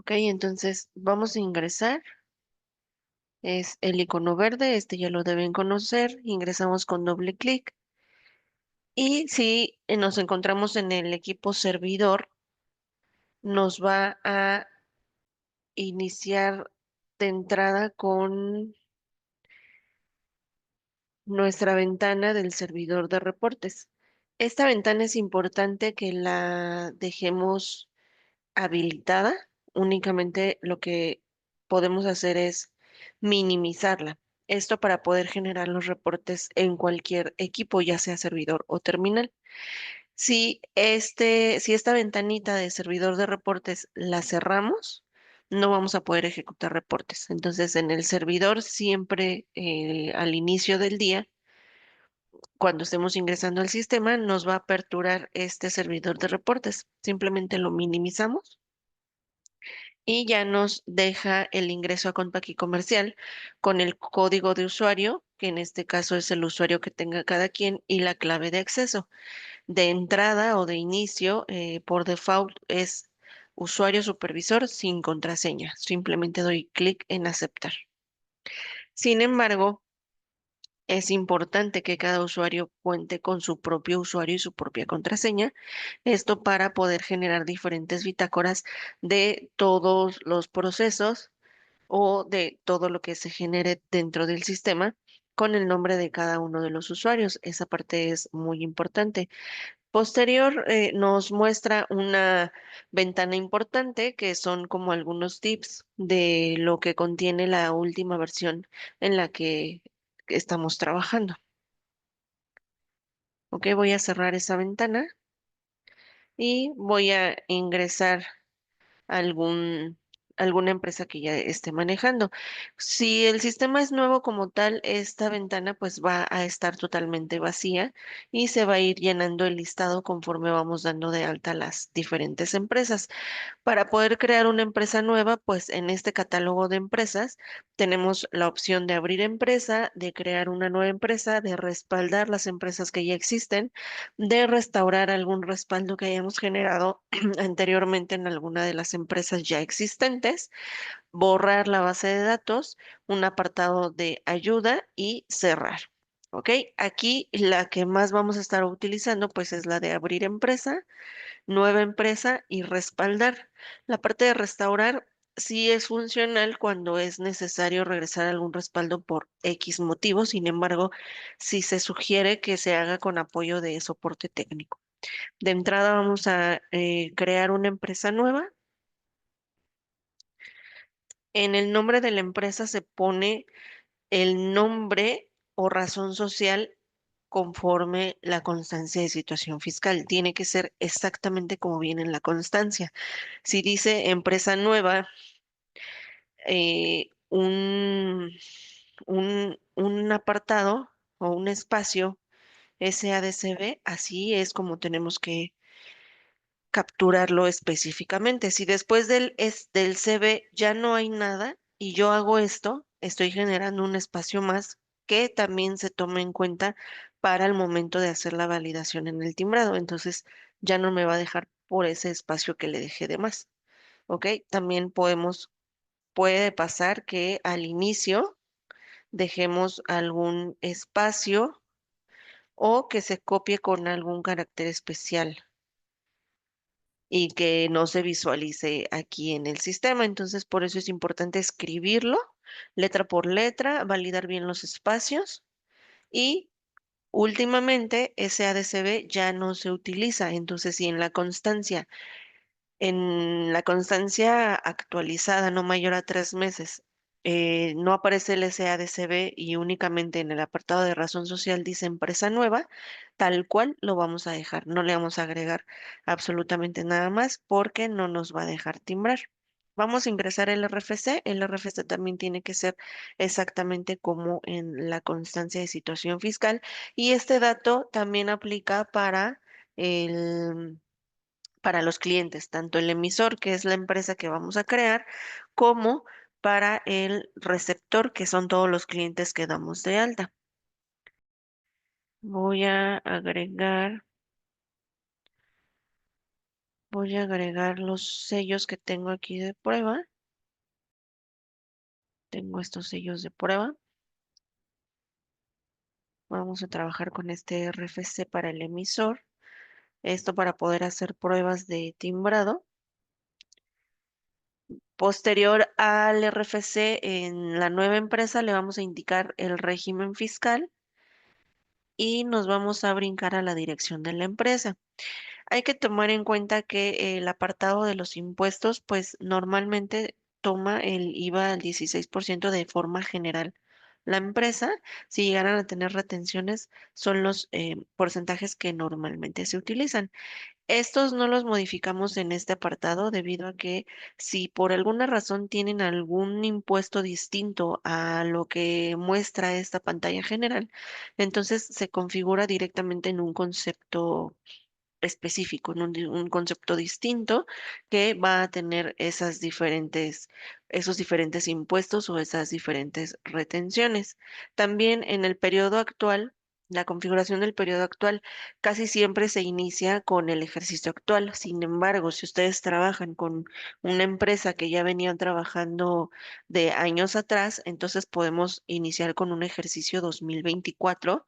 Ok, entonces vamos a ingresar. Es el icono verde, este ya lo deben conocer. Ingresamos con doble clic. Y si nos encontramos en el equipo servidor, nos va a iniciar de entrada con nuestra ventana del servidor de reportes. Esta ventana es importante que la dejemos habilitada. Únicamente lo que podemos hacer es minimizarla. Esto para poder generar los reportes en cualquier equipo, ya sea servidor o terminal. Si esta ventanita de servidor de reportes la cerramos, no vamos a poder ejecutar reportes. Entonces, en el servidor siempre al inicio del día, cuando estemos ingresando al sistema, nos va a aperturar este servidor de reportes. Simplemente lo minimizamos y ya nos deja el ingreso a Compaq Comercial con el código de usuario, que en este caso es el usuario que tenga cada quien, y la clave de acceso. De entrada o de inicio, por default es usuario supervisor sin contraseña. Simplemente doy clic en aceptar. Sin embargo, es importante que cada usuario cuente con su propio usuario y su propia contraseña. Esto para poder generar diferentes bitácoras de todos los procesos o de todo lo que se genere dentro del sistema con el nombre de cada uno de los usuarios. Esa parte es muy importante. Posterior, nos muestra una ventana importante que son como algunos tips de lo que contiene la última versión en la que estamos trabajando. Ok, voy a cerrar esa ventana y voy a ingresar algún, alguna empresa que ya esté manejando. Si el sistema es nuevo como tal, esta ventana pues va a estar totalmente vacía y se va a ir llenando el listado conforme vamos dando de alta las diferentes empresas. Para poder crear una empresa nueva, pues en este catálogo de empresas tenemos la opción de abrir empresa, de crear una nueva empresa, de respaldar las empresas que ya existen, de restaurar algún respaldo que hayamos generado anteriormente en alguna de las empresas ya existentes, borrar la base de datos, un apartado de ayuda y cerrar. ¿Ok? Aquí la que más vamos a estar utilizando pues es la de abrir empresa, nueva empresa y respaldar. La parte de restaurar sí es funcional cuando es necesario regresar algún respaldo por X motivo. Sin embargo, sí se sugiere que se haga con apoyo de soporte técnico. De entrada vamos a crear una empresa nueva. En el nombre de la empresa se pone el nombre o razón social conforme la constancia de situación fiscal. Tiene que ser exactamente como viene en la constancia. Si dice empresa nueva, un apartado o un espacio SADCB, así es como tenemos que capturarlo específicamente. Si después del CB ya no hay nada y yo hago esto, estoy generando un espacio más que también se tome en cuenta para el momento de hacer la validación en el timbrado. Entonces ya no me va a dejar por ese espacio que le dejé de más. ¿Ok? También puede pasar que al inicio dejemos algún espacio o que se copie con algún carácter especial y que no se visualice aquí en el sistema. Entonces, por eso es importante escribirlo letra por letra, validar bien los espacios y últimamente ese ADCB ya no se utiliza. Entonces, si en la constancia actualizada no mayor a 3 meses, no aparece el SADCB y únicamente en el apartado de razón social dice empresa nueva, tal cual lo vamos a dejar. No le vamos a agregar absolutamente nada más porque no nos va a dejar timbrar. Vamos a ingresar el RFC. El RFC también tiene que ser exactamente como en la constancia de situación fiscal. Y este dato también aplica el para los clientes, tanto el emisor, que es la empresa que vamos a crear, como para el receptor, que son todos los clientes que damos de alta. Voy a agregar Voy a agregar los sellos que tengo aquí de prueba. Tengo estos sellos de prueba. Vamos a trabajar con este RFC para el emisor. Esto para poder hacer pruebas de timbrado. Posterior al RFC, en la nueva empresa le vamos a indicar el régimen fiscal y nos vamos a brincar a la dirección de la empresa. Hay que tomar en cuenta que el apartado de los impuestos, pues normalmente toma el IVA al 16% de forma general. La empresa, si llegaran a tener retenciones, son los porcentajes que normalmente se utilizan. Estos no los modificamos en este apartado debido a que si por alguna razón tienen algún impuesto distinto a lo que muestra esta pantalla general, entonces se configura directamente en un concepto específico, en un concepto distinto que va a tener esos diferentes impuestos o esas diferentes retenciones. También en el periodo actual, la configuración del periodo actual casi siempre se inicia con el ejercicio actual. Sin embargo, si ustedes trabajan con una empresa que ya venían trabajando de años atrás, entonces podemos iniciar con un ejercicio 2024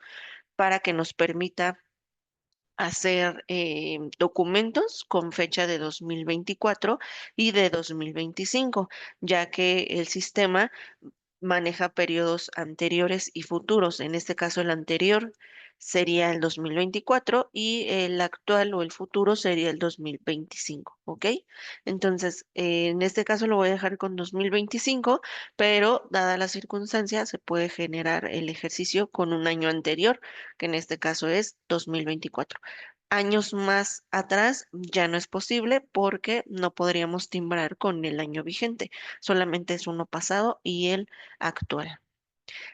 para que nos permita hacer documentos con fecha de 2024 y de 2025, ya que el sistema maneja periodos anteriores y futuros. En este caso, el anterior sería el 2024 y el actual o el futuro sería el 2025, ¿ok? Entonces, en este caso lo voy a dejar con 2025, pero dada la circunstancia, se puede generar el ejercicio con un año anterior, que en este caso es 2024. Años más atrás ya no es posible porque no podríamos timbrar con el año vigente, solamente es uno pasado y el actual.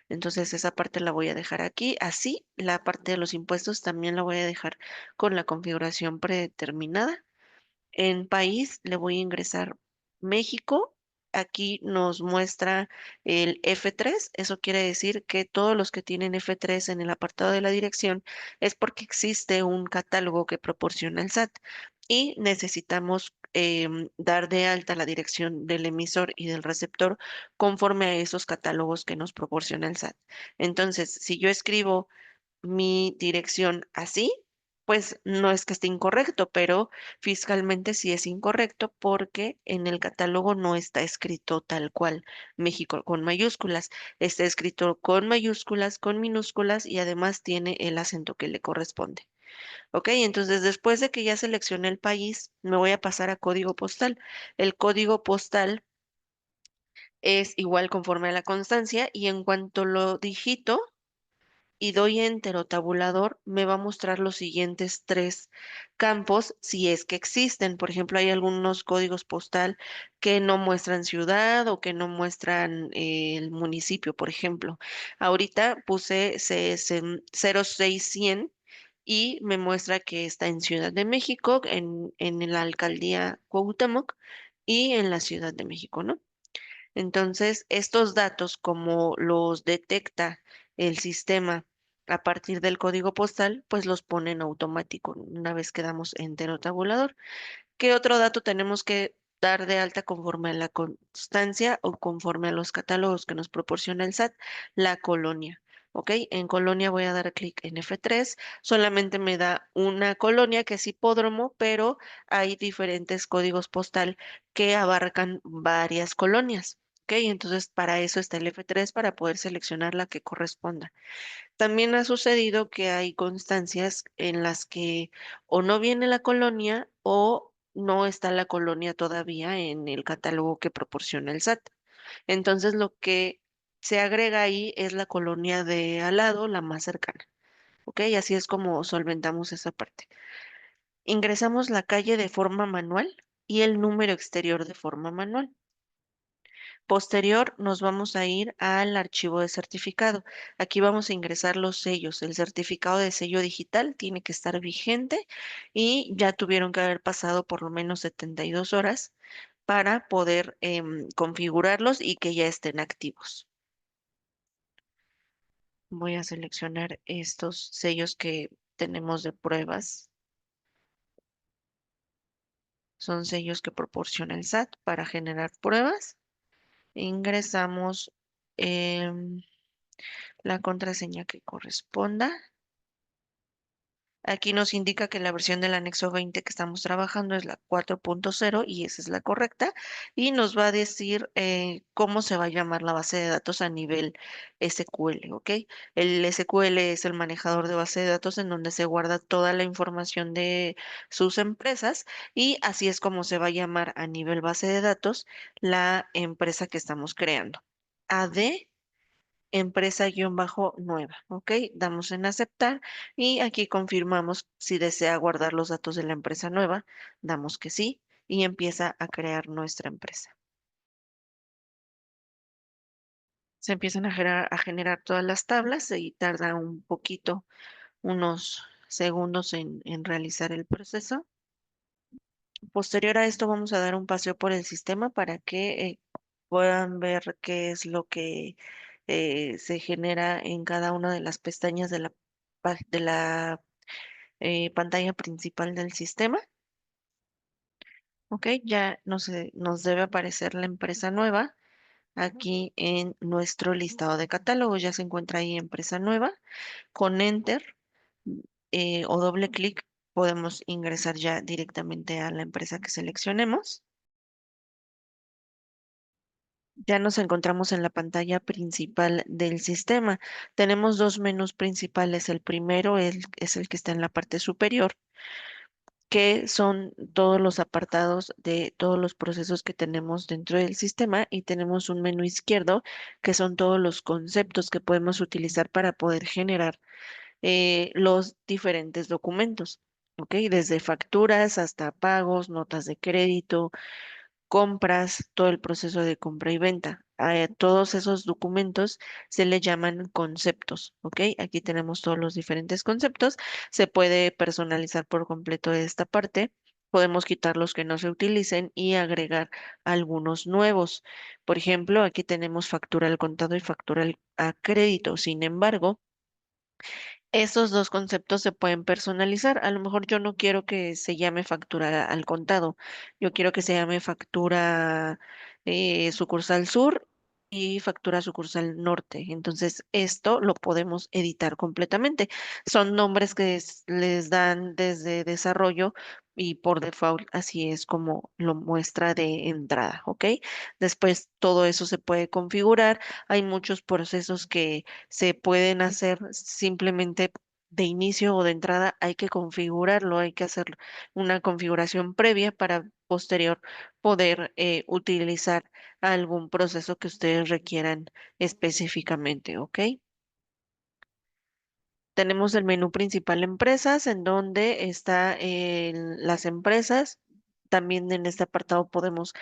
Entonces esa parte la voy a dejar aquí. Así, la parte de los impuestos también la voy a dejar con la configuración predeterminada. En país le voy a ingresar México. Aquí nos muestra el F3. Eso quiere decir que todos los que tienen F3 en el apartado de la dirección es porque existe un catálogo que proporciona el SAT y necesitamos dar de alta la dirección del emisor y del receptor conforme a esos catálogos que nos proporciona el SAT. Entonces, si yo escribo mi dirección así, pues no es que esté incorrecto, pero fiscalmente sí es incorrecto porque en el catálogo no está escrito tal cual México con mayúsculas, está escrito con mayúsculas, con minúsculas y además tiene el acento que le corresponde. Ok, entonces después de que ya seleccioné el país, me voy a pasar a código postal. El código postal es igual conforme a la constancia y en cuanto lo digito, y doy enter o tabulador, me va a mostrar los siguientes tres campos si es que existen. Por ejemplo, hay algunos códigos postal que no muestran ciudad o que no muestran el municipio, por ejemplo. Ahorita puse 06100 y me muestra que está en Ciudad de México, en la alcaldía Cuauhtémoc y en la Ciudad de México, ¿no? Entonces, estos datos, como los detecta el sistema a partir del código postal, pues los pone en automático una vez que damos enter o tabulador. ¿Qué otro dato tenemos que dar de alta conforme a la constancia o conforme a los catálogos que nos proporciona el SAT? La colonia. ¿Ok? En colonia voy a dar clic en F3. Solamente me da una colonia que es hipódromo, pero hay diferentes códigos postal que abarcan varias colonias. ¿Ok? Entonces, para eso está el F3 para poder seleccionar la que corresponda. También ha sucedido que hay constancias en las que o no viene la colonia o no está la colonia todavía en el catálogo que proporciona el SAT. Entonces lo que se agrega ahí es la colonia de al lado, la más cercana. ¿Ok? Así es como solventamos esa parte. Ingresamos la calle de forma manual y el número exterior de forma manual. Posterior, nos vamos a ir al archivo de certificado. Aquí vamos a ingresar los sellos. El certificado de sello digital tiene que estar vigente y ya tuvieron que haber pasado por lo menos 72 horas para poder configurarlos y que ya estén activos. Voy a seleccionar estos sellos que tenemos de pruebas. Son sellos que proporciona el SAT para generar pruebas. Ingresamos em, la contraseña que corresponda. Aquí nos indica que la versión del anexo 20 que estamos trabajando es la 4.0 y esa es la correcta. Y nos va a decir cómo se va a llamar la base de datos a nivel SQL, ¿ok? El SQL es el manejador de base de datos en donde se guarda toda la información de sus empresas y así es como se va a llamar a nivel base de datos la empresa que estamos creando. AD empresa-nueva, ¿ok? Damos en aceptar y aquí confirmamos si desea guardar los datos de la empresa nueva, damos que sí y empieza a crear nuestra empresa. Se empiezan a generar todas las tablas y tarda un poquito, unos segundos en realizar el proceso. Posterior a esto vamos a dar un paseo por el sistema para que puedan ver qué es lo que se genera en cada una de las pestañas de la pantalla principal del sistema. Ok, ya nos debe aparecer la empresa nueva aquí en nuestro listado de catálogos. Ya se encuentra ahí empresa nueva. Con Enter o doble clic podemos ingresar ya directamente a la empresa que seleccionemos. Ya nos encontramos en la pantalla principal del sistema. Tenemos dos menús principales. El primero es el que está en la parte superior, que son todos los apartados de todos los procesos que tenemos dentro del sistema y tenemos un menú izquierdo que son todos los conceptos que podemos utilizar para poder generar los diferentes documentos. ¿Ok? Desde facturas hasta pagos, notas de crédito, compras, todo el proceso de compra y venta. A todos esos documentos se le llaman conceptos, ¿ok? Aquí tenemos todos los diferentes conceptos. Se puede personalizar por completo esta parte. Podemos quitar los que no se utilicen y agregar algunos nuevos. Por ejemplo, aquí tenemos factura al contado y factura a crédito. Sin embargo, esos dos conceptos se pueden personalizar. A lo mejor yo no quiero que se llame factura al contado. Yo quiero que se llame factura sucursal sur y factura sucursal norte. Entonces, esto lo podemos editar completamente. Son nombres que les dan desde desarrollo y por default así es como lo muestra de entrada, ¿ok? Después todo eso se puede configurar. Hay muchos procesos que se pueden hacer simplemente de inicio o de entrada, hay que configurarlo, hay que hacer una configuración previa para posterior poder utilizar algún proceso que ustedes requieran específicamente, ¿ok? Tenemos el menú principal empresas, en donde está las empresas. También en este apartado podemos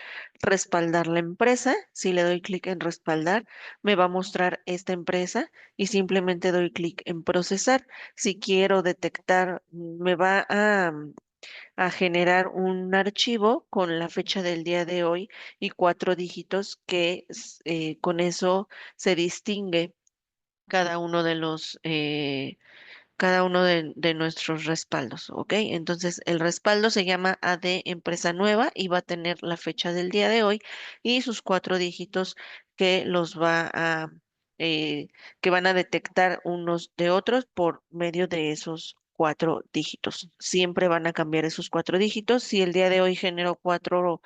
respaldar la empresa. Si le doy clic en respaldar, me va a mostrar esta empresa y simplemente doy clic en procesar. Si quiero detectar, me va a generar un archivo con la fecha del día de hoy y cuatro dígitos que con eso se distingue cada uno de cada uno de nuestros respaldos, ¿ok? Entonces, el respaldo se llama AD Empresa Nueva y va a tener la fecha del día de hoy y sus cuatro dígitos que los va a, eh, que van a detectar unos de otros por medio de esos cuatro dígitos. Siempre van a cambiar esos cuatro dígitos. Si el día de hoy generó cuatro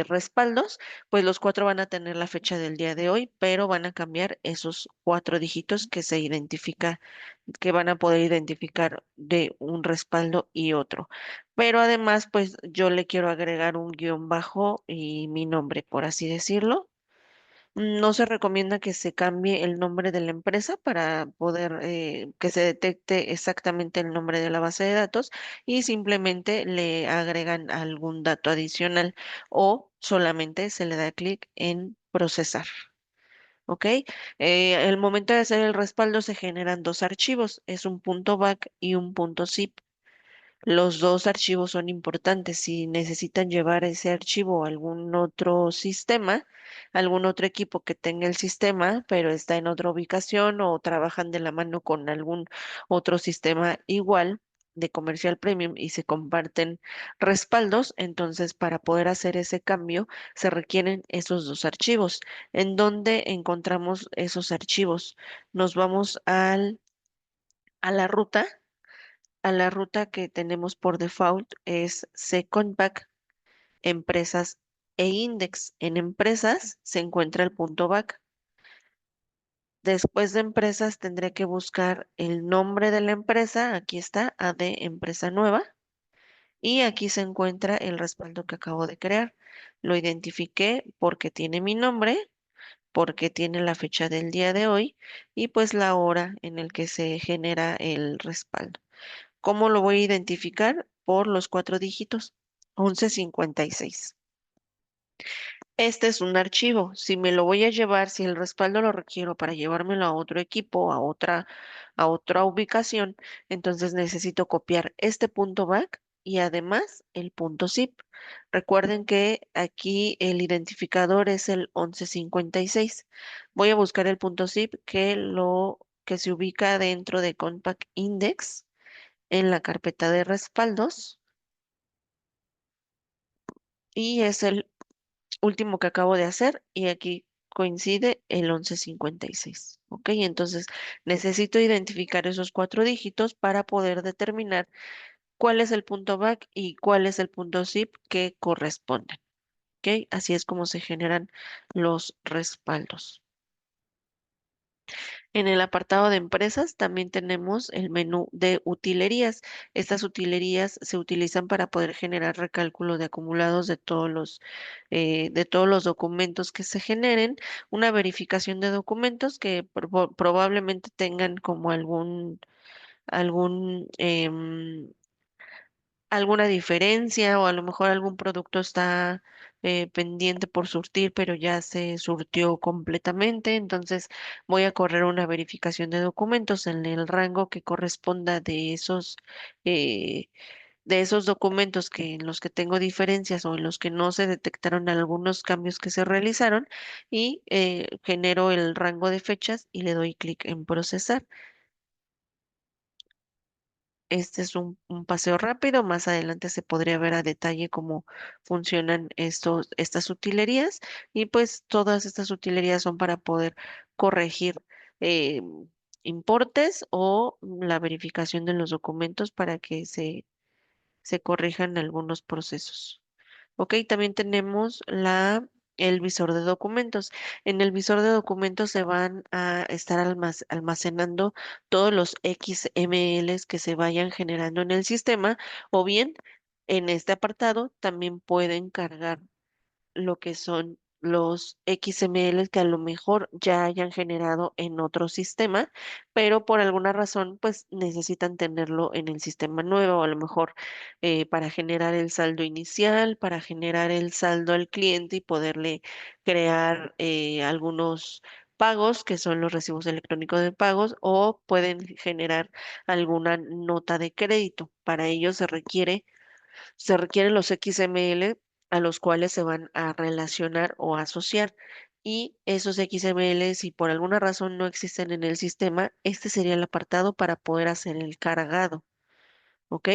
respaldos, pues los cuatro van a tener la fecha del día de hoy, pero van a cambiar esos cuatro dígitos que van a poder identificar de un respaldo y otro. Pero además, pues yo le quiero agregar un guión bajo y mi nombre, por así decirlo. No se recomienda que se cambie el nombre de la empresa para poder que se detecte exactamente el nombre de la base de datos y simplemente le agregan algún dato adicional o solamente se le da clic en procesar. ¿Ok? El momento de hacer el respaldo se generan dos archivos, es un punto .back y un punto .zip. Los dos archivos son importantes. Si necesitan llevar ese archivo a algún otro sistema, algún otro equipo que tenga el sistema, pero está en otra ubicación o trabajan de la mano con algún otro sistema igual, de comercial premium y se comparten respaldos, entonces para poder hacer ese cambio se requieren esos dos archivos. ¿En dónde encontramos esos archivos? Nos vamos a la ruta. A la ruta que tenemos por default es Secondback, empresas e index. En empresas se encuentra el punto back. Después de empresas tendré que buscar el nombre de la empresa. Aquí está, AD Empresa Nueva. Y aquí se encuentra el respaldo que acabo de crear. Lo identifiqué porque tiene mi nombre, porque tiene la fecha del día de hoy y pues la hora en el que se genera el respaldo. ¿Cómo lo voy a identificar? Por los cuatro dígitos, 1156. Este es un archivo. Si me lo voy a llevar, si el respaldo lo requiero para llevármelo a otro equipo, a otra ubicación, entonces necesito copiar este punto back y además el punto zip. Recuerden que aquí el identificador es el 1156. Voy a buscar el punto zip que se ubica dentro de Compact Index en la carpeta de respaldos y es el último que acabo de hacer y aquí coincide el 1156. ¿Ok? Entonces necesito identificar esos cuatro dígitos para poder determinar cuál es el punto back y cuál es el punto zip que corresponden. ¿Ok? Así es como se generan los respaldos. En el apartado de empresas también tenemos el menú de utilerías. Estas utilerías se utilizan para poder generar recálculo de acumulados de todos los documentos que se generen, una verificación de documentos que probablemente tengan como algún alguna diferencia o a lo mejor algún producto está pendiente por surtir, pero ya se surtió completamente. Entonces voy a correr una verificación de documentos en el rango que corresponda eh, de esos documentos que en los que tengo diferencias o en los que no se detectaron algunos cambios que se realizaron y genero el rango de fechas y le doy clic en procesar. Este es un paseo rápido. Más adelante se podría ver a detalle cómo funcionan estas utilerías. Y pues todas estas utilerías son para poder corregir eh, importes o la verificación de los documentos para que se corrijan algunos procesos. Ok, también tenemos el visor de documentos. En el visor de documentos se van a estar almacenando todos los XMLs que se vayan generando en el sistema o bien en este apartado también pueden cargar lo que son los XML que a lo mejor ya hayan generado en otro sistema, pero por alguna razón pues necesitan tenerlo en el sistema nuevo, o a lo mejor para generar el saldo inicial, para generar el saldo al cliente y poderle crear algunos pagos que son los recibos electrónicos de pagos o pueden generar alguna nota de crédito. Para ello se requieren los XML a los cuales se van a relacionar o asociar. Y esos XML, si por alguna razón no existen en el sistema, este sería el apartado para poder hacer el cargado. ¿Ok?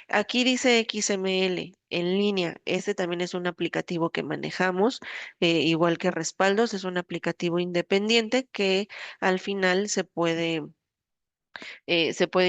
Aquí dice XML en línea. Este también es un aplicativo que manejamos, igual que respaldos, es un aplicativo independiente que al final se puede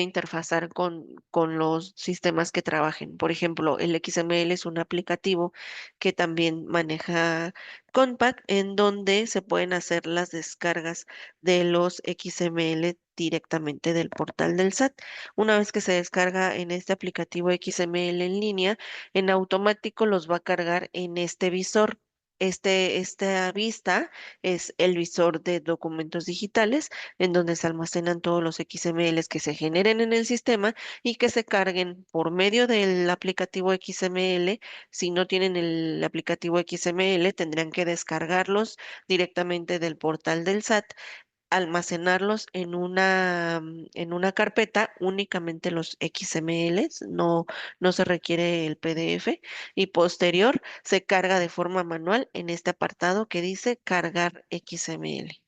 interfazar con los sistemas que trabajen. Por ejemplo, el XML es un aplicativo que también maneja Compact, en donde se pueden hacer las descargas de los XML directamente del portal del SAT. Una vez que se descarga en este aplicativo XML en línea, en automático los va a cargar en este visor. Esta vista es el visor de documentos digitales en donde se almacenan todos los XMLs que se generen en el sistema y que se carguen por medio del aplicativo XML. Si no tienen el aplicativo XML, tendrían que descargarlos directamente del portal del SAT, almacenarlos en una carpeta, únicamente los XMLs, no se requiere el PDF, y posterior se carga de forma manual en este apartado que dice cargar XML.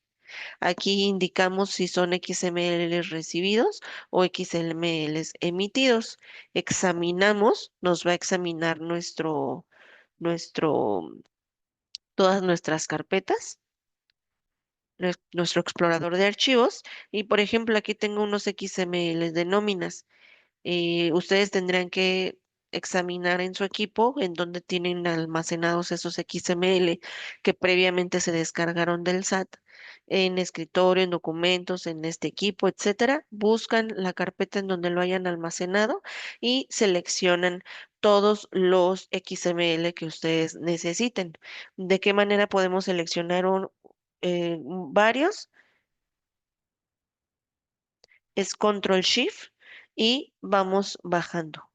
Aquí indicamos si son XML recibidos o XML emitidos. Examinamos, nos va a examinar nuestro, todas nuestras carpetas, nuestro explorador de archivos. Y por ejemplo, aquí tengo unos XML de nóminas. Ustedes tendrán que examinar en su equipo en donde tienen almacenados esos XML que previamente se descargaron del SAT, en escritorio, en documentos, en este equipo, etcétera. Buscan la carpeta en donde lo hayan almacenado y seleccionan todos los XML que ustedes necesiten. ¿De qué manera podemos seleccionar varios? Es Control Shift y vamos bajando.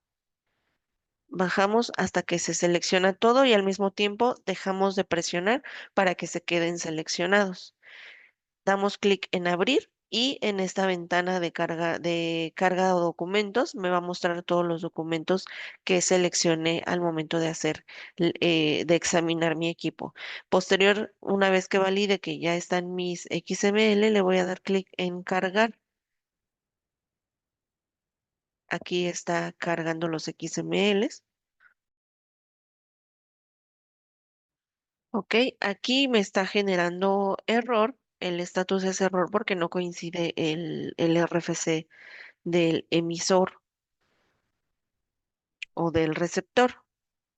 Bajamos hasta que se selecciona todo y al mismo tiempo dejamos de presionar para que se queden seleccionados. Damos clic en abrir y en esta ventana de carga de documentos me va a mostrar todos los documentos que seleccioné al momento de de examinar mi equipo. Posterior, una vez que valide que ya están mis XML, le voy a dar clic en cargar. Aquí está cargando los XMLs. Ok, aquí me está generando error. El estatus es error porque no coincide el RFC del emisor o del receptor.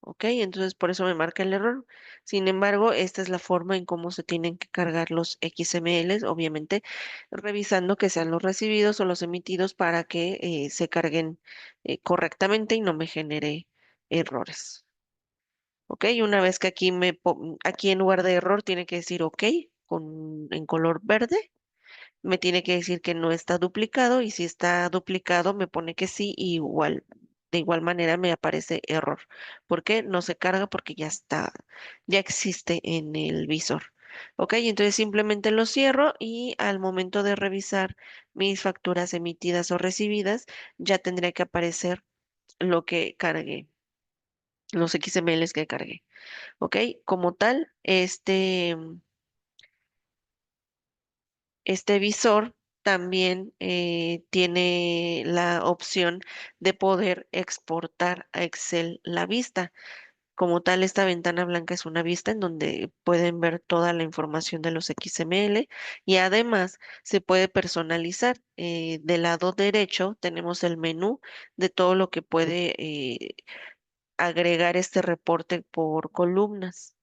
Ok, entonces por eso me marca el error. Sin embargo, esta es la forma en cómo se tienen que cargar los XMLs, obviamente revisando que sean los recibidos o los emitidos para que se carguen correctamente y no me genere errores. Ok, una vez que aquí en lugar de error tiene que decir OK en color verde, me tiene que decir que no está duplicado y si está duplicado me pone que sí y de igual manera me aparece error. ¿Por qué? No se carga porque ya existe en el visor. Ok, entonces simplemente lo cierro y al momento de revisar mis facturas emitidas o recibidas, ya tendría que aparecer lo que cargué, los XMLs que cargué. ¿Ok? Como tal, este visor también tiene la opción de poder exportar a Excel la vista. Como tal, esta ventana blanca es una vista en donde pueden ver toda la información de los XML y además se puede personalizar. Del lado derecho tenemos el menú de todo lo que puede agregar este reporte por columnas.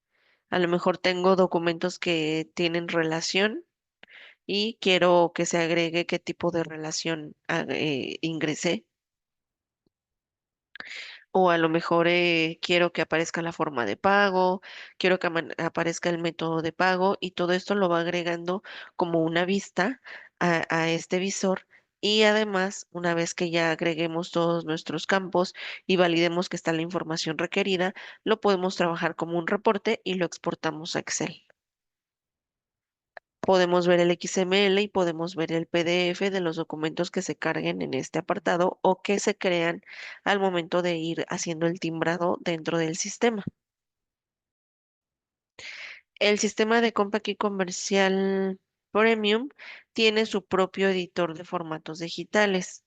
A lo mejor tengo documentos que tienen relación y quiero que se agregue qué tipo de relación ingresé. O a lo mejor quiero que aparezca la forma de pago, quiero que aparezca el método de pago y todo esto lo va agregando como una vista a este visor. Y además, una vez que ya agreguemos todos nuestros campos y validemos que está la información requerida, lo podemos trabajar como un reporte y lo exportamos a Excel. Podemos ver el XML y podemos ver el PDF de los documentos que se carguen en este apartado o que se crean al momento de ir haciendo el timbrado dentro del sistema. El sistema de Compaq y Comercial Premium tiene su propio editor de formatos digitales.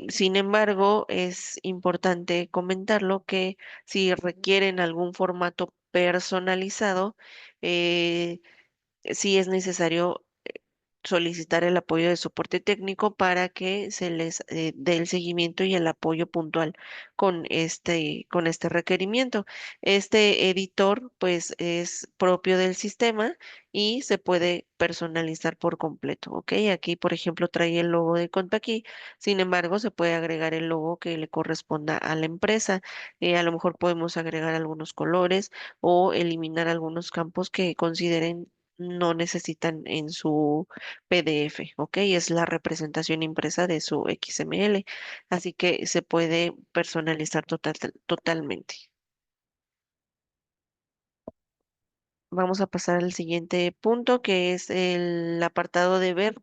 Sin embargo, es importante comentarlo que si requieren algún formato personalizado, eh, sí es necesario solicitar el apoyo de soporte técnico para que se les dé el seguimiento y el apoyo puntual con este requerimiento. Este editor, pues, es propio del sistema y se puede personalizar por completo, ¿ok? Aquí, por ejemplo, trae el logo de Contaqui, sin embargo, se puede agregar el logo que le corresponda a la empresa. A lo mejor podemos agregar algunos colores o eliminar algunos campos que consideren no necesitan en su PDF, ¿ok? Es la representación impresa de su XML, así que se puede personalizar totalmente. Vamos a pasar al siguiente punto, que es el apartado de ver.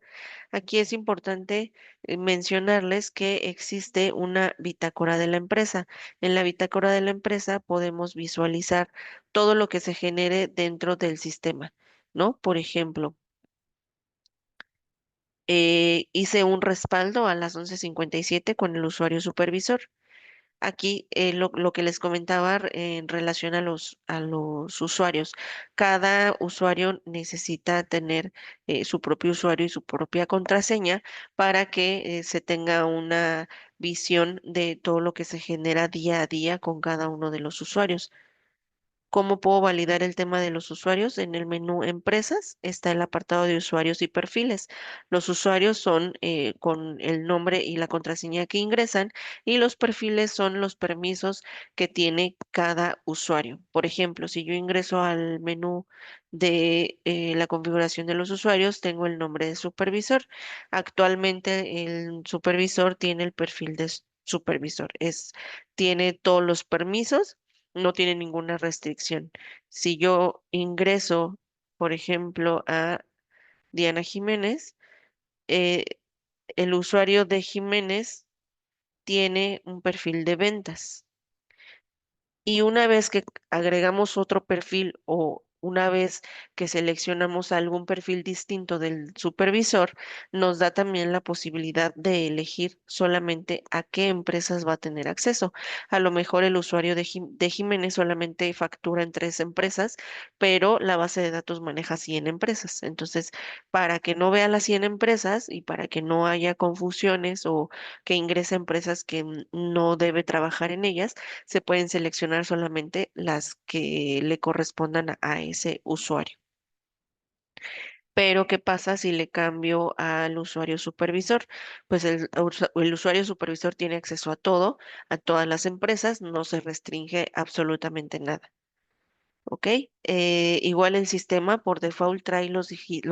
Aquí es importante mencionarles que existe una bitácora de la empresa. En la bitácora de la empresa podemos visualizar todo lo que se genere dentro del sistema, ¿no? Por ejemplo, Hice un respaldo a las 11:57 con el usuario supervisor. Aquí lo que les comentaba en relación a los usuarios. Cada usuario necesita tener su propio usuario y su propia contraseña para que se tenga una visión de todo lo que se genera día a día con cada uno de los usuarios. ¿Cómo puedo validar el tema de los usuarios? En el menú Empresas está el apartado de usuarios y perfiles. Los usuarios son con el nombre y la contraseña que ingresan y los perfiles son los permisos que tiene cada usuario. Por ejemplo, si yo ingreso al menú de la configuración de los usuarios, tengo el nombre de supervisor. Actualmente el supervisor tiene el perfil de supervisor. Tiene todos los permisos, no tiene ninguna restricción. Si yo ingreso, por ejemplo, a Diana Jiménez, eh, el usuario de Jiménez tiene un perfil de ventas. Y una vez que agregamos otro perfil o una vez que seleccionamos algún perfil distinto del supervisor, nos da también la posibilidad de elegir solamente a qué empresas va a tener acceso. A lo mejor el usuario de Jiménez solamente factura en 3 empresas, pero la base de datos maneja 100 empresas. Entonces, para que no vea las 100 empresas y para que no haya confusiones o que ingrese a empresas que no debe trabajar en ellas, se pueden seleccionar solamente las que le correspondan a ese usuario. Pero, ¿qué pasa si le cambio al usuario supervisor? Pues el usuario supervisor tiene acceso a todo, a todas las empresas, no se restringe absolutamente nada. ¿Ok? Igual el sistema por default trae los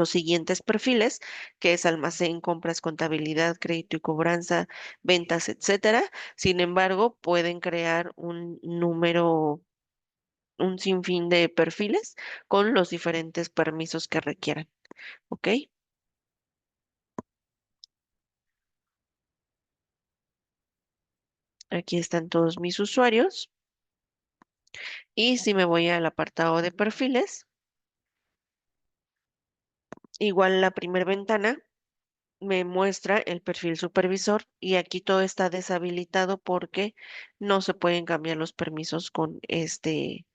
siguientes perfiles, que es almacén, compras, contabilidad, crédito y cobranza, ventas, etcétera. Sin embargo, pueden crear un sinfín de perfiles con los diferentes permisos que requieran. ¿Ok? Aquí están todos mis usuarios. Y si me voy al apartado de perfiles, igual la primera ventana me muestra el perfil supervisor y aquí todo está deshabilitado porque no se pueden cambiar los permisos con este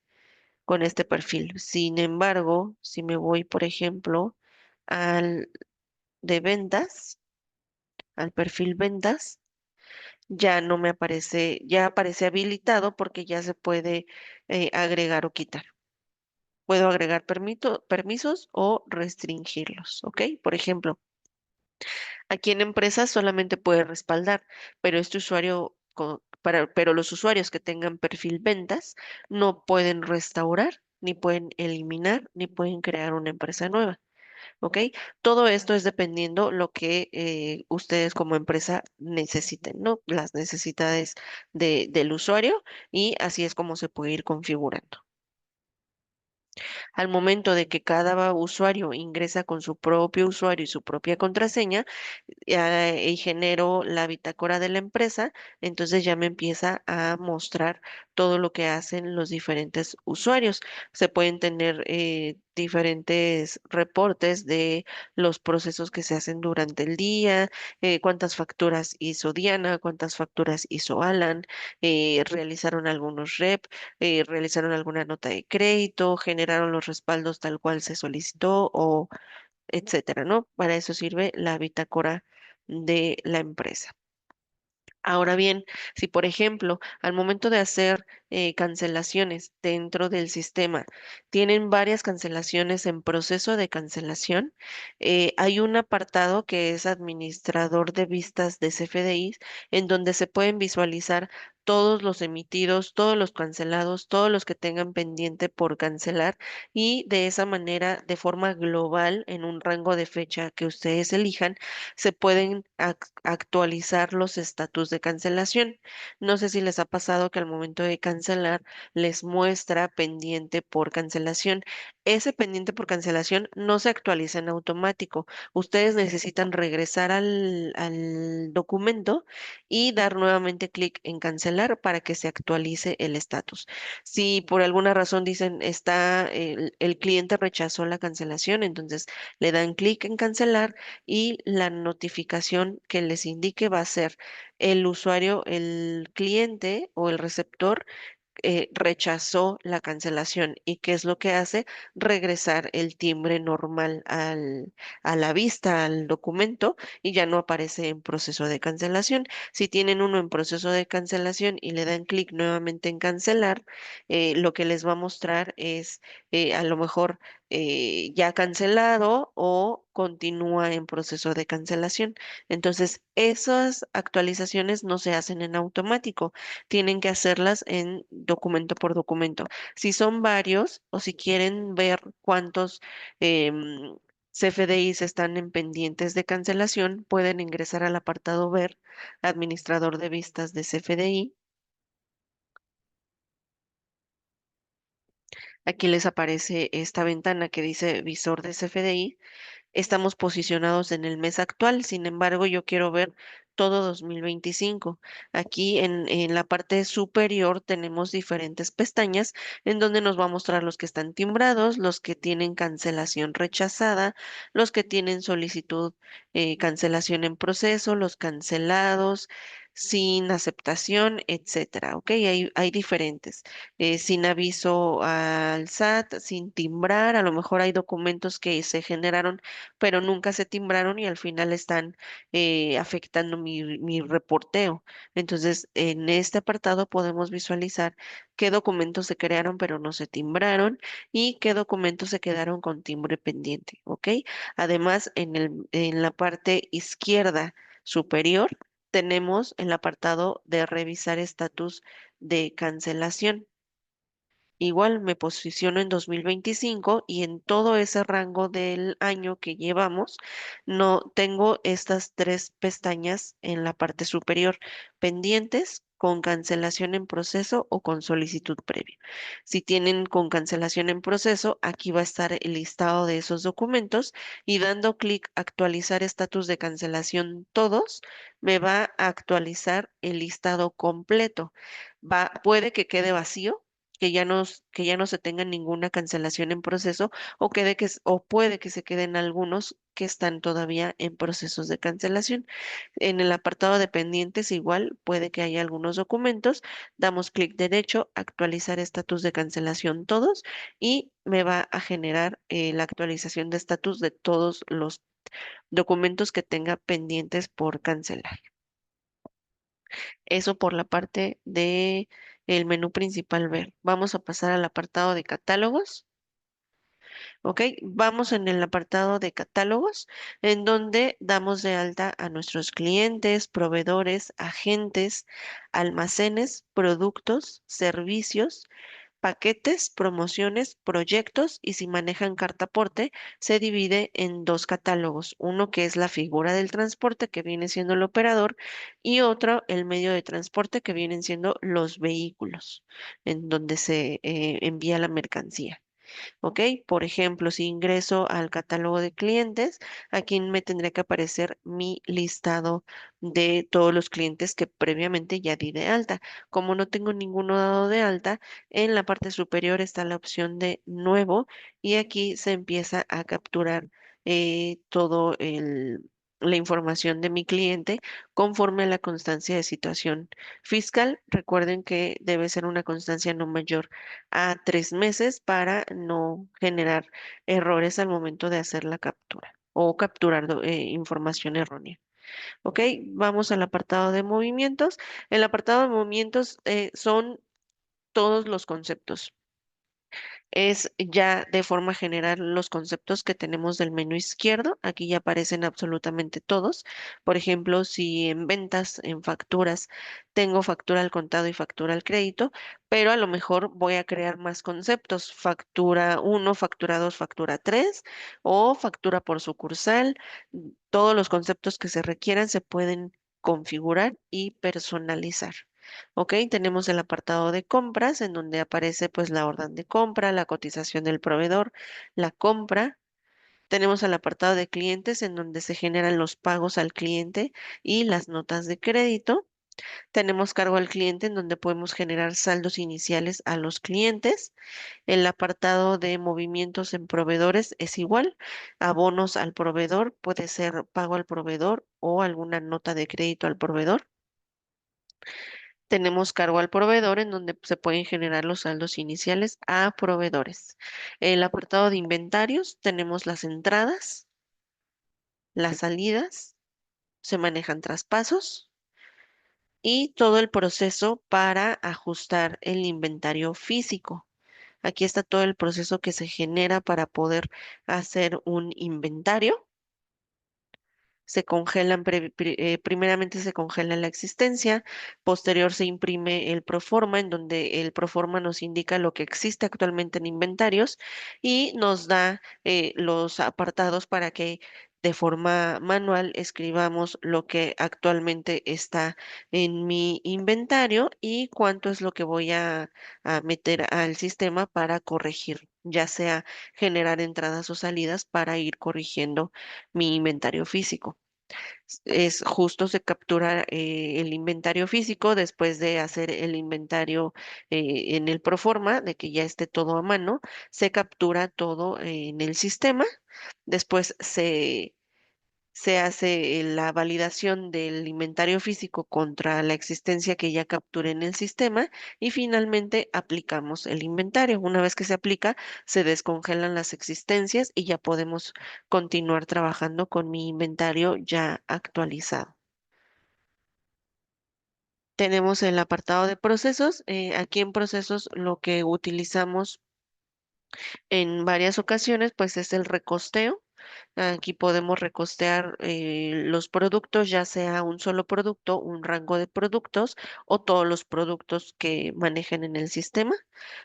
perfil. Sin embargo, si me voy, por ejemplo, al de ventas, al perfil ventas, ya no me aparece, ya aparece habilitado porque ya se puede agregar o quitar. Puedo agregar permisos o restringirlos, ¿ok? Por ejemplo, aquí en empresas solamente puede respaldar, pero este usuario, pero los usuarios que tengan perfil ventas no pueden restaurar, ni pueden eliminar, ni pueden crear una empresa nueva. ¿Ok? Todo esto es dependiendo lo que ustedes como empresa necesiten, ¿no? Las necesidades del usuario y así es como se puede ir configurando. Al momento de que cada usuario ingresa con su propio usuario y su propia contraseña, y genero la bitácora de la empresa, entonces ya me empieza a mostrar todo lo que hacen los diferentes usuarios. Se pueden tener diferentes reportes de los procesos que se hacen durante el día, cuántas facturas hizo Diana, cuántas facturas hizo Alan, realizaron algunos realizaron alguna nota de crédito, generaron los respaldos tal cual se solicitó o etcétera, ¿no? Para eso sirve la bitácora de la empresa. Ahora bien, si por ejemplo, al momento de hacer cancelaciones dentro del sistema, tienen varias cancelaciones en proceso de cancelación, hay un apartado que es administrador de vistas de CFDIs, en donde se pueden visualizar todos los emitidos, todos los cancelados, todos los que tengan pendiente por cancelar y de esa manera, de forma global, en un rango de fecha que ustedes elijan, se pueden actualizar los estatus de cancelación. No sé si les ha pasado que al momento de cancelar les muestra pendiente por cancelación. Ese pendiente por cancelación no se actualiza en automático. Ustedes necesitan regresar al documento y dar nuevamente clic en cancelar cancelar para que se actualice el estatus. Si por alguna razón dicen el cliente rechazó la cancelación, entonces le dan clic en cancelar y la notificación que les indique va a ser el usuario, el cliente o el receptor rechazó la cancelación. ¿Y qué es lo que hace? Regresar el timbre normal a la vista, al documento, y ya no aparece en proceso de cancelación. Si tienen uno en proceso de cancelación y le dan clic nuevamente en cancelar, lo que les va a mostrar es a lo mejor ya cancelado o continúa en proceso de cancelación. Entonces, esas actualizaciones no se hacen en automático, tienen que hacerlas en documento por documento. Si son varios o si quieren ver cuántos CFDIs están en pendientes de cancelación, pueden ingresar al apartado Ver, administrador de vistas de CFDI. Aquí les aparece esta ventana que dice visor de CFDI. Estamos posicionados en el mes actual, sin embargo, yo quiero ver todo 2025. Aquí en la parte superior tenemos diferentes pestañas en donde nos va a mostrar los que están timbrados, los que tienen cancelación rechazada, los que tienen solicitud cancelación en proceso, los cancelados sin aceptación, etcétera. ¿Ok? Hay diferentes. Sin aviso al SAT, sin timbrar, a lo mejor hay documentos que se generaron pero nunca se timbraron y al final están afectando mi reporteo. Entonces, en este apartado podemos visualizar qué documentos se crearon pero no se timbraron y qué documentos se quedaron con timbre pendiente, ¿ok? Además, en la parte izquierda superior tenemos el apartado de revisar estatus de cancelación. Igual me posiciono en 2025 y en todo ese rango del año que llevamos, no tengo estas tres pestañas en la parte superior, pendientes con cancelación en proceso o con solicitud previa. Si tienen con cancelación en proceso, aquí va a estar el listado de esos documentos y dando clic actualizar estatus de cancelación todos, me va a actualizar el listado completo. Puede que quede vacío, que ya no se tenga ninguna cancelación en proceso o puede que se queden algunos que están todavía en procesos de cancelación. En el apartado de pendientes igual puede que haya algunos documentos. Damos clic derecho, actualizar estatus de cancelación todos y me va a generar la actualización de estatus de todos los documentos que tenga pendientes por cancelar. Eso por la parte de el menú principal ver. Vamos a pasar al apartado de catálogos. Ok, vamos en el apartado de catálogos, en donde damos de alta a nuestros clientes, proveedores, agentes, almacenes, productos, servicios, paquetes, promociones, proyectos y si manejan cartaporte, se divide en dos catálogos. Uno que es la figura del transporte, que viene siendo el operador, y otro el medio de transporte, que vienen siendo los vehículos, en donde se envía la mercancía. ¿Ok? Por ejemplo, si ingreso al catálogo de clientes, aquí me tendría que aparecer mi listado de todos los clientes que previamente ya di de alta. Como no tengo ninguno dado de alta, en la parte superior está la opción de nuevo y aquí se empieza a capturar todo la información de mi cliente conforme a la constancia de situación fiscal. Recuerden que debe ser una constancia no mayor a 3 meses para no generar errores al momento de hacer la captura o capturar información errónea. Ok, vamos al apartado de movimientos. El apartado de movimientos son todos los conceptos. Es ya de forma general los conceptos que tenemos del menú izquierdo. Aquí ya aparecen absolutamente todos. Por ejemplo, si en ventas, en facturas, tengo factura al contado y factura al crédito, pero a lo mejor voy a crear más conceptos. Factura uno, factura 2, factura 3 o factura por sucursal. Todos los conceptos que se requieran se pueden configurar y personalizar. Ok, tenemos el apartado de compras en donde aparece pues la orden de compra, la cotización del proveedor, la compra. Tenemos el apartado de clientes en donde se generan los pagos al cliente y las notas de crédito. Tenemos cargo al cliente en donde podemos generar saldos iniciales a los clientes. El apartado de movimientos en proveedores es igual. Abonos al proveedor, puede ser pago al proveedor o alguna nota de crédito al proveedor. Tenemos cargo al proveedor en donde se pueden generar los saldos iniciales a proveedores. El apartado de inventarios, tenemos las entradas, las salidas, se manejan traspasos y todo el proceso para ajustar el inventario físico. Aquí está todo el proceso que se genera para poder hacer un inventario. Se congelan, primeramente se congela la existencia, posterior se imprime el proforma, en donde el proforma nos indica lo que existe actualmente en inventarios y nos da los apartados para que de forma manual escribamos lo que actualmente está en mi inventario y cuánto es lo que voy a meter al sistema para corregir, ya sea generar entradas o salidas para ir corrigiendo mi inventario físico. Es justo se captura el inventario físico después de hacer el inventario en el proforma, de que ya esté todo a mano, se captura todo en el sistema, después se hace la validación del inventario físico contra la existencia que ya capturé en el sistema y finalmente aplicamos el inventario. Una vez que se aplica, se descongelan las existencias y ya podemos continuar trabajando con mi inventario ya actualizado. Tenemos el apartado de procesos. Aquí en procesos lo que utilizamos en varias ocasiones pues es el recosteo. Aquí podemos recostear los productos, ya sea un solo producto, un rango de productos o todos los productos que manejen en el sistema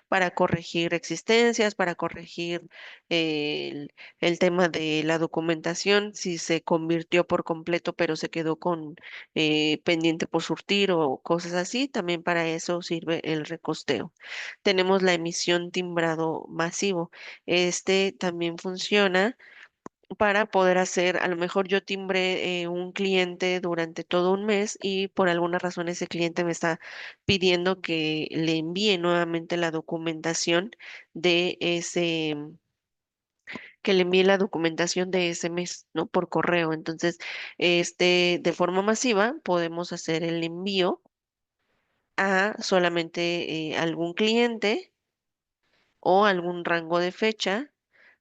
para corregir existencias, para corregir el tema de la documentación, si se convirtió por completo pero se quedó con pendiente por surtir o cosas así, también para eso sirve el recosteo. Tenemos la emisión timbrado masivo. Este también funciona para poder hacer, a lo mejor yo timbré un cliente durante todo un mes y por alguna razón ese cliente me está pidiendo que le envíe nuevamente la documentación de ese, que le envíe la documentación de ese mes, ¿no? Por correo. Entonces, de forma masiva podemos hacer el envío a solamente algún cliente o algún rango de fecha,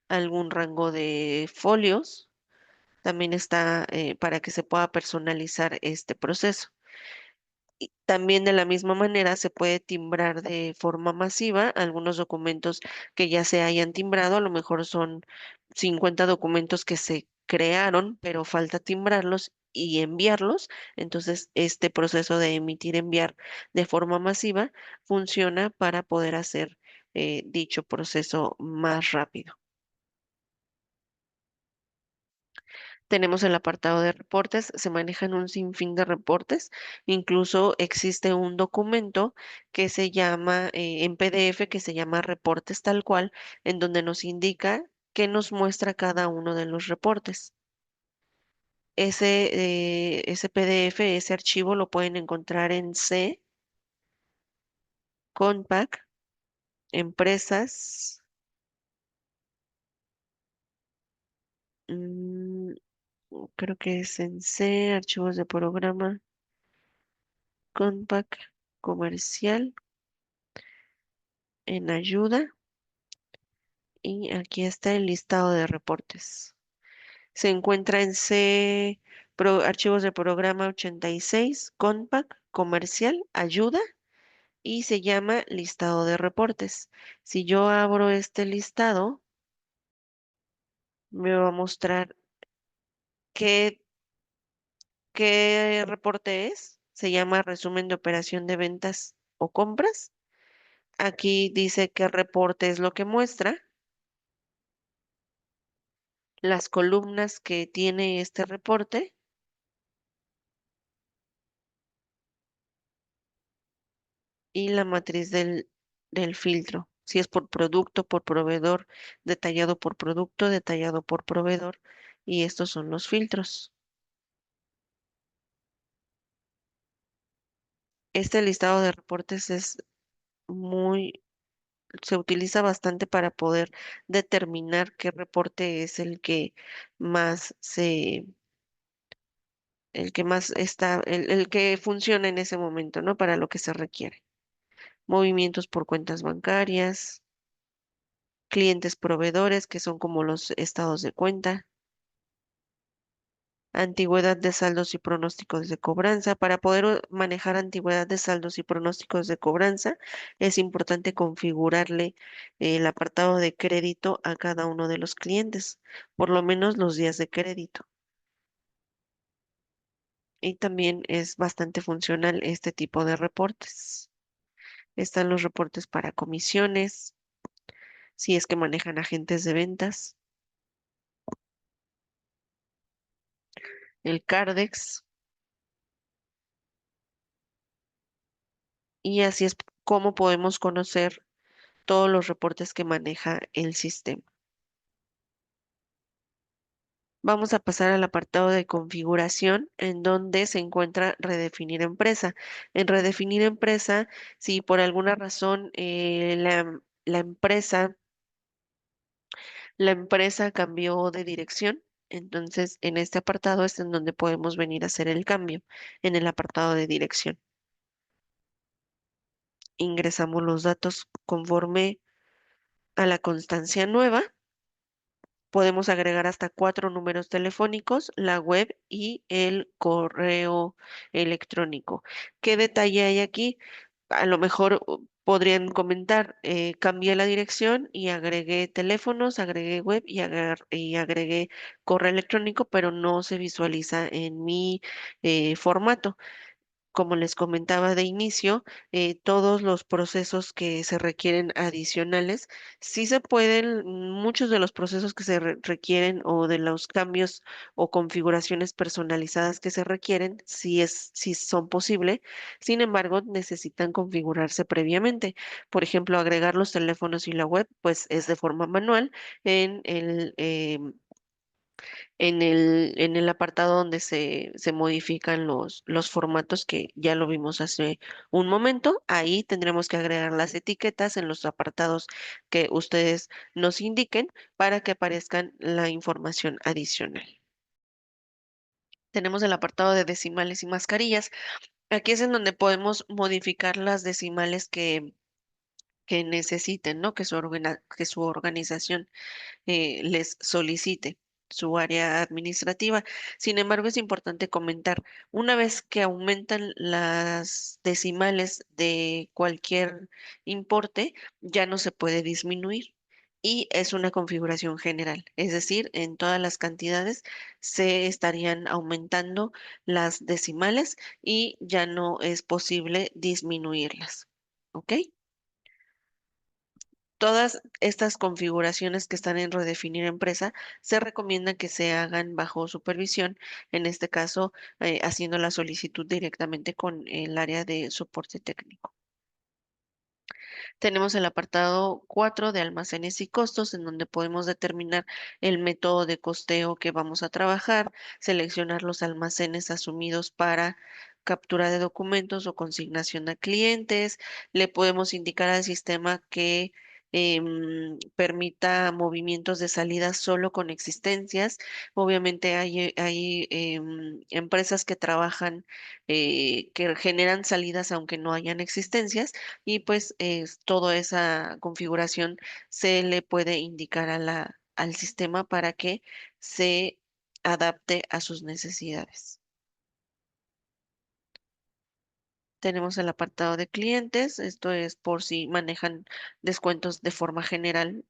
algún rango de folios. También está para que se pueda personalizar este proceso. Y también de la misma manera se puede timbrar de forma masiva algunos documentos que ya se hayan timbrado, a lo mejor son 50 documentos que se crearon, pero falta timbrarlos y enviarlos. Entonces, este proceso de emitir, enviar de forma masiva funciona para poder hacer dicho proceso más rápido. Tenemos el apartado de reportes, se manejan un sinfín de reportes, incluso existe un documento que se llama en PDF, que se llama reportes tal cual, en donde nos indica qué nos muestra cada uno de los reportes. Ese PDF, ese archivo lo pueden encontrar en C, Compact, empresas, mm, creo que es en C, archivos de programa, Compact, comercial, en ayuda. Y aquí está el listado de reportes. Se encuentra en C, archivos de programa 86, Compact, comercial, ayuda, y se llama listado de reportes. Si yo abro este listado, me va a mostrar qué, qué reporte es. Se llama resumen de operación de ventas o compras. Aquí dice qué reporte es lo que muestra, las columnas que tiene este reporte y la matriz del filtro. Si es por producto, por proveedor, detallado por producto, detallado por proveedor. Y estos son los filtros. Este listado de reportes es muy, se utiliza bastante para poder determinar qué reporte es más se, el que más está, el que funciona en ese momento, ¿no? Para lo que se requiere. Movimientos por cuentas bancarias, clientes proveedores, que son como los estados de cuenta, antigüedad de saldos y pronósticos de cobranza. Para poder manejar antigüedad de saldos y pronósticos de cobranza, es importante configurarle el apartado de crédito a cada uno de los clientes, por lo menos los días de crédito. Y también es bastante funcional este tipo de reportes. Están los reportes para comisiones, si es que manejan agentes de ventas, el Cardex, y así es como podemos conocer todos los reportes que maneja el sistema. Vamos a pasar al apartado de configuración, en donde se encuentra redefinir empresa. En redefinir empresa, si por alguna razón la empresa cambió de dirección, entonces en este apartado es en donde podemos venir a hacer el cambio, en el apartado de dirección. Ingresamos los datos conforme a la constancia nueva. Podemos agregar hasta 4 números telefónicos, la web y el correo electrónico. ¿Qué detalle hay aquí? A lo mejor podrían comentar, cambié la dirección y agregué teléfonos, agregué web y agregué correo electrónico, pero no se visualiza en mi formato. Como les comentaba de inicio, todos los procesos que se requieren adicionales, sí se pueden, muchos de los procesos que se requieren o de los cambios o configuraciones personalizadas que se requieren, sí son posibles. Sin embargo, necesitan configurarse previamente. Por ejemplo, agregar los teléfonos y la web, pues es de forma manual en en el apartado donde se modifican los formatos que ya lo vimos hace un momento. Ahí tendremos que agregar las etiquetas en los apartados que ustedes nos indiquen para que aparezcan la información adicional. Tenemos el apartado de decimales y mascarillas. Aquí es en donde podemos modificar las decimales que necesiten, ¿no? Que su organización les solicite su área administrativa. Sin embargo, es importante comentar, una vez que aumentan las decimales de cualquier importe, ya no se puede disminuir. Y es una configuración general, es decir, en todas las cantidades se estarían aumentando las decimales y ya no es posible disminuirlas. ¿Ok? Todas estas configuraciones que están en redefinir empresa se recomienda que se hagan bajo supervisión, en este caso haciendo la solicitud directamente con el área de soporte técnico. Tenemos el apartado 4 de almacenes y costos, en donde podemos determinar el método de costeo que vamos a trabajar, seleccionar los almacenes asumidos para captura de documentos o consignación a clientes. Le podemos indicar al sistema que permita movimientos de salida solo con existencias. Obviamente hay empresas que trabajan, que generan salidas aunque no hayan existencias y pues toda esa configuración se le puede indicar al sistema para que se adapte a sus necesidades. Tenemos el apartado de clientes, esto es por si manejan descuentos de forma general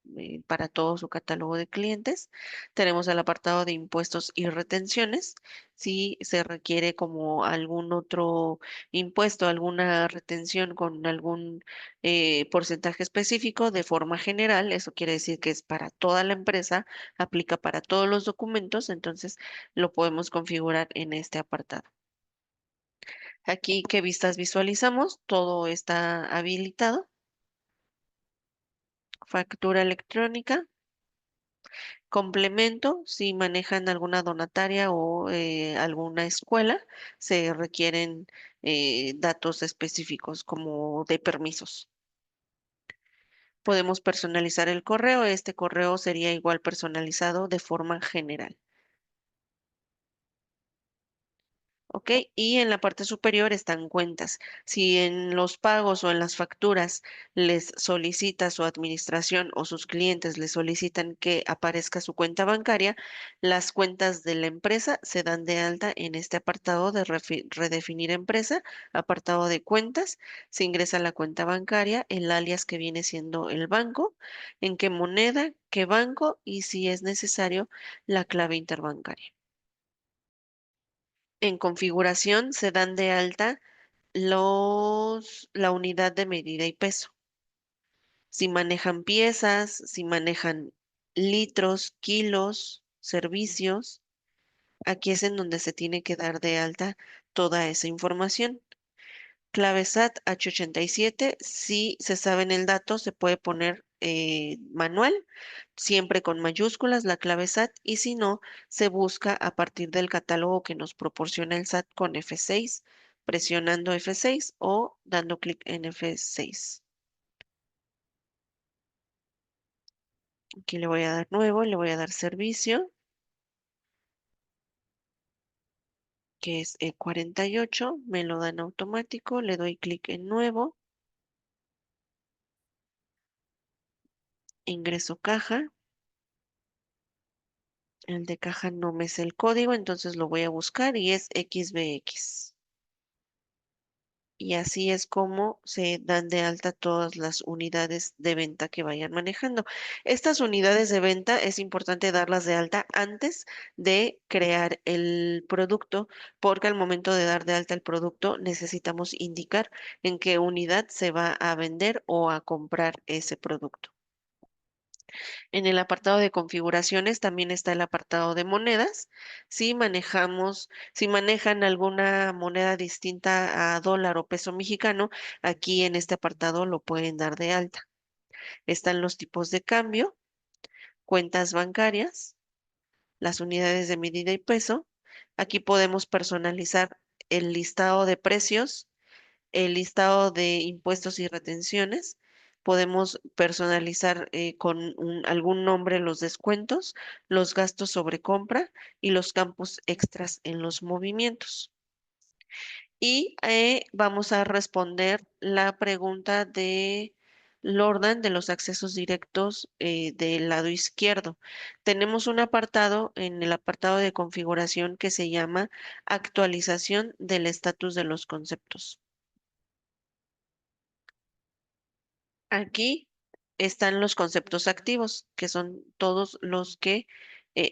para todo su catálogo de clientes. Tenemos el apartado de impuestos y retenciones, si se requiere como algún otro impuesto, alguna retención con algún porcentaje específico de forma general, eso quiere decir que es para toda la empresa, aplica para todos los documentos, entonces lo podemos configurar en este apartado. Aquí, ¿qué vistas visualizamos? Todo está habilitado. Factura electrónica. Complemento, si manejan alguna donataria o alguna escuela, se requieren datos específicos como de permisos. Podemos personalizar el correo. Este correo sería igual personalizado de forma general. ¿Ok? Y en la parte superior están cuentas. Si en los pagos o en las facturas les solicita su administración o sus clientes les solicitan que aparezca su cuenta bancaria, las cuentas de la empresa se dan de alta en este apartado de redefinir empresa, apartado de cuentas. Se ingresa la cuenta bancaria, el alias que viene siendo el banco, en qué moneda, qué banco y si es necesario la clave interbancaria. En configuración se dan de alta la unidad de medida y peso. Si manejan piezas, si manejan litros, kilos, servicios, aquí es en donde se tiene que dar de alta toda esa información. Clave SAT H87, si se sabe en el dato, se puede poner manual, siempre con mayúsculas la clave SAT, y si no, se busca a partir del catálogo que nos proporciona el SAT con F6, presionando F6 o dando clic en F6. Aquí le voy a dar nuevo, le voy a dar servicio, que es el 48, me lo dan automático, le doy clic en nuevo, ingreso caja. El de caja no me sé el código, entonces lo voy a buscar y es XBX. Y así es como se dan de alta todas las unidades de venta que vayan manejando. Estas unidades de venta es importante darlas de alta antes de crear el producto, porque al momento de dar de alta el producto necesitamos indicar en qué unidad se va a vender o a comprar ese producto. En el apartado de configuraciones también está el apartado de monedas. Si manejan alguna moneda distinta a dólar o peso mexicano, aquí en este apartado lo pueden dar de alta. Están los tipos de cambio, cuentas bancarias, las unidades de medida y peso. Aquí podemos personalizar el listado de precios, el listado de impuestos y retenciones. Podemos personalizar con algún nombre los descuentos, los gastos sobre compra y los campos extras en los movimientos. Y vamos a responder la pregunta de Lordan de los accesos directos del lado izquierdo. Tenemos un apartado en el apartado de configuración que se llama actualización del estatus de los conceptos. Aquí están los conceptos activos, que son todos los que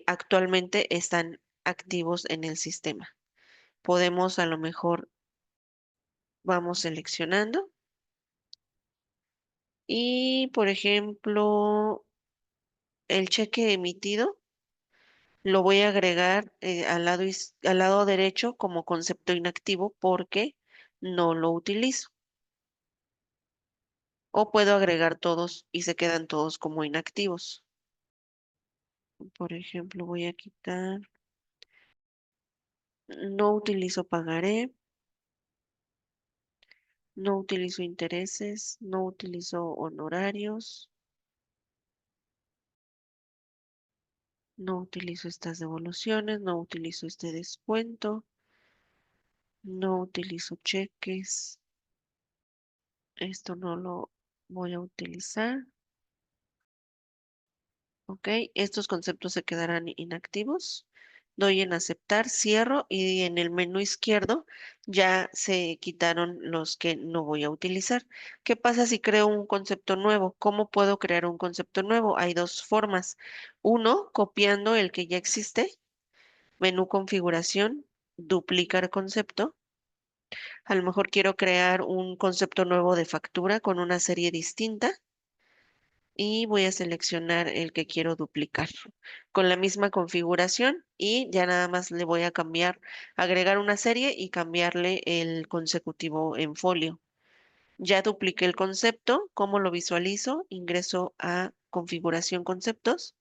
actualmente están activos en el sistema. Podemos a lo mejor, vamos seleccionando y, por ejemplo, el cheque emitido lo voy a agregar al lado derecho como concepto inactivo porque no lo utilizo. O puedo agregar todos y se quedan todos como inactivos. Por ejemplo, voy a quitar. No utilizo pagaré, no utilizo intereses, no utilizo honorarios, no utilizo estas devoluciones, no utilizo este descuento, no utilizo cheques. Esto no lo voy a utilizar. Ok, estos conceptos se quedarán inactivos. Doy en aceptar, cierro y en el menú izquierdo ya se quitaron los que no voy a utilizar. ¿Qué pasa si creo un concepto nuevo? ¿Cómo puedo crear un concepto nuevo? Hay dos formas. Uno, copiando el que ya existe, menú configuración, duplicar concepto. A lo mejor quiero crear un concepto nuevo de factura con una serie distinta y voy a seleccionar el que quiero duplicar con la misma configuración y ya nada más le voy a cambiar, agregar una serie y cambiarle el consecutivo en folio. Ya dupliqué el concepto. ¿Cómo lo visualizo? Ingreso a configuración conceptos,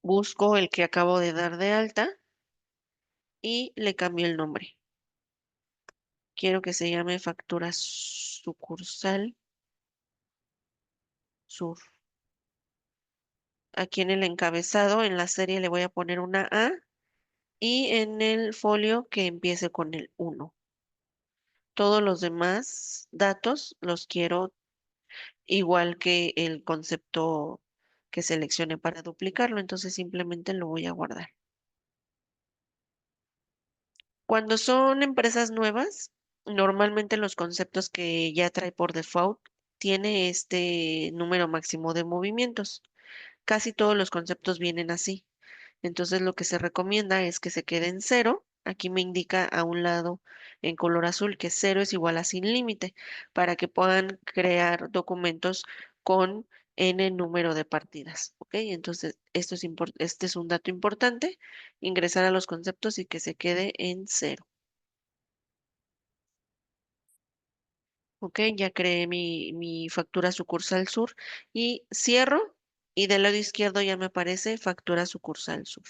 busco el que acabo de dar de alta y le cambio el nombre. Quiero que se llame factura sucursal sur. Aquí en el encabezado, en la serie, le voy a poner una A y en el folio que empiece con el 1. Todos los demás datos los quiero igual que el concepto que seleccione para duplicarlo, entonces simplemente lo voy a guardar. Cuando son empresas nuevas, normalmente los conceptos que ya trae por default tiene este número máximo de movimientos. Casi todos los conceptos vienen así. Entonces lo que se recomienda es que se quede en cero. Aquí me indica a un lado en color azul que cero es igual a sin límite para que puedan crear documentos con n número de partidas. ¿Ok? Entonces este es un dato importante, ingresar a los conceptos y que se quede en cero. ¿Ok? Ya creé mi factura sucursal sur y cierro y del lado izquierdo ya me aparece factura sucursal sur.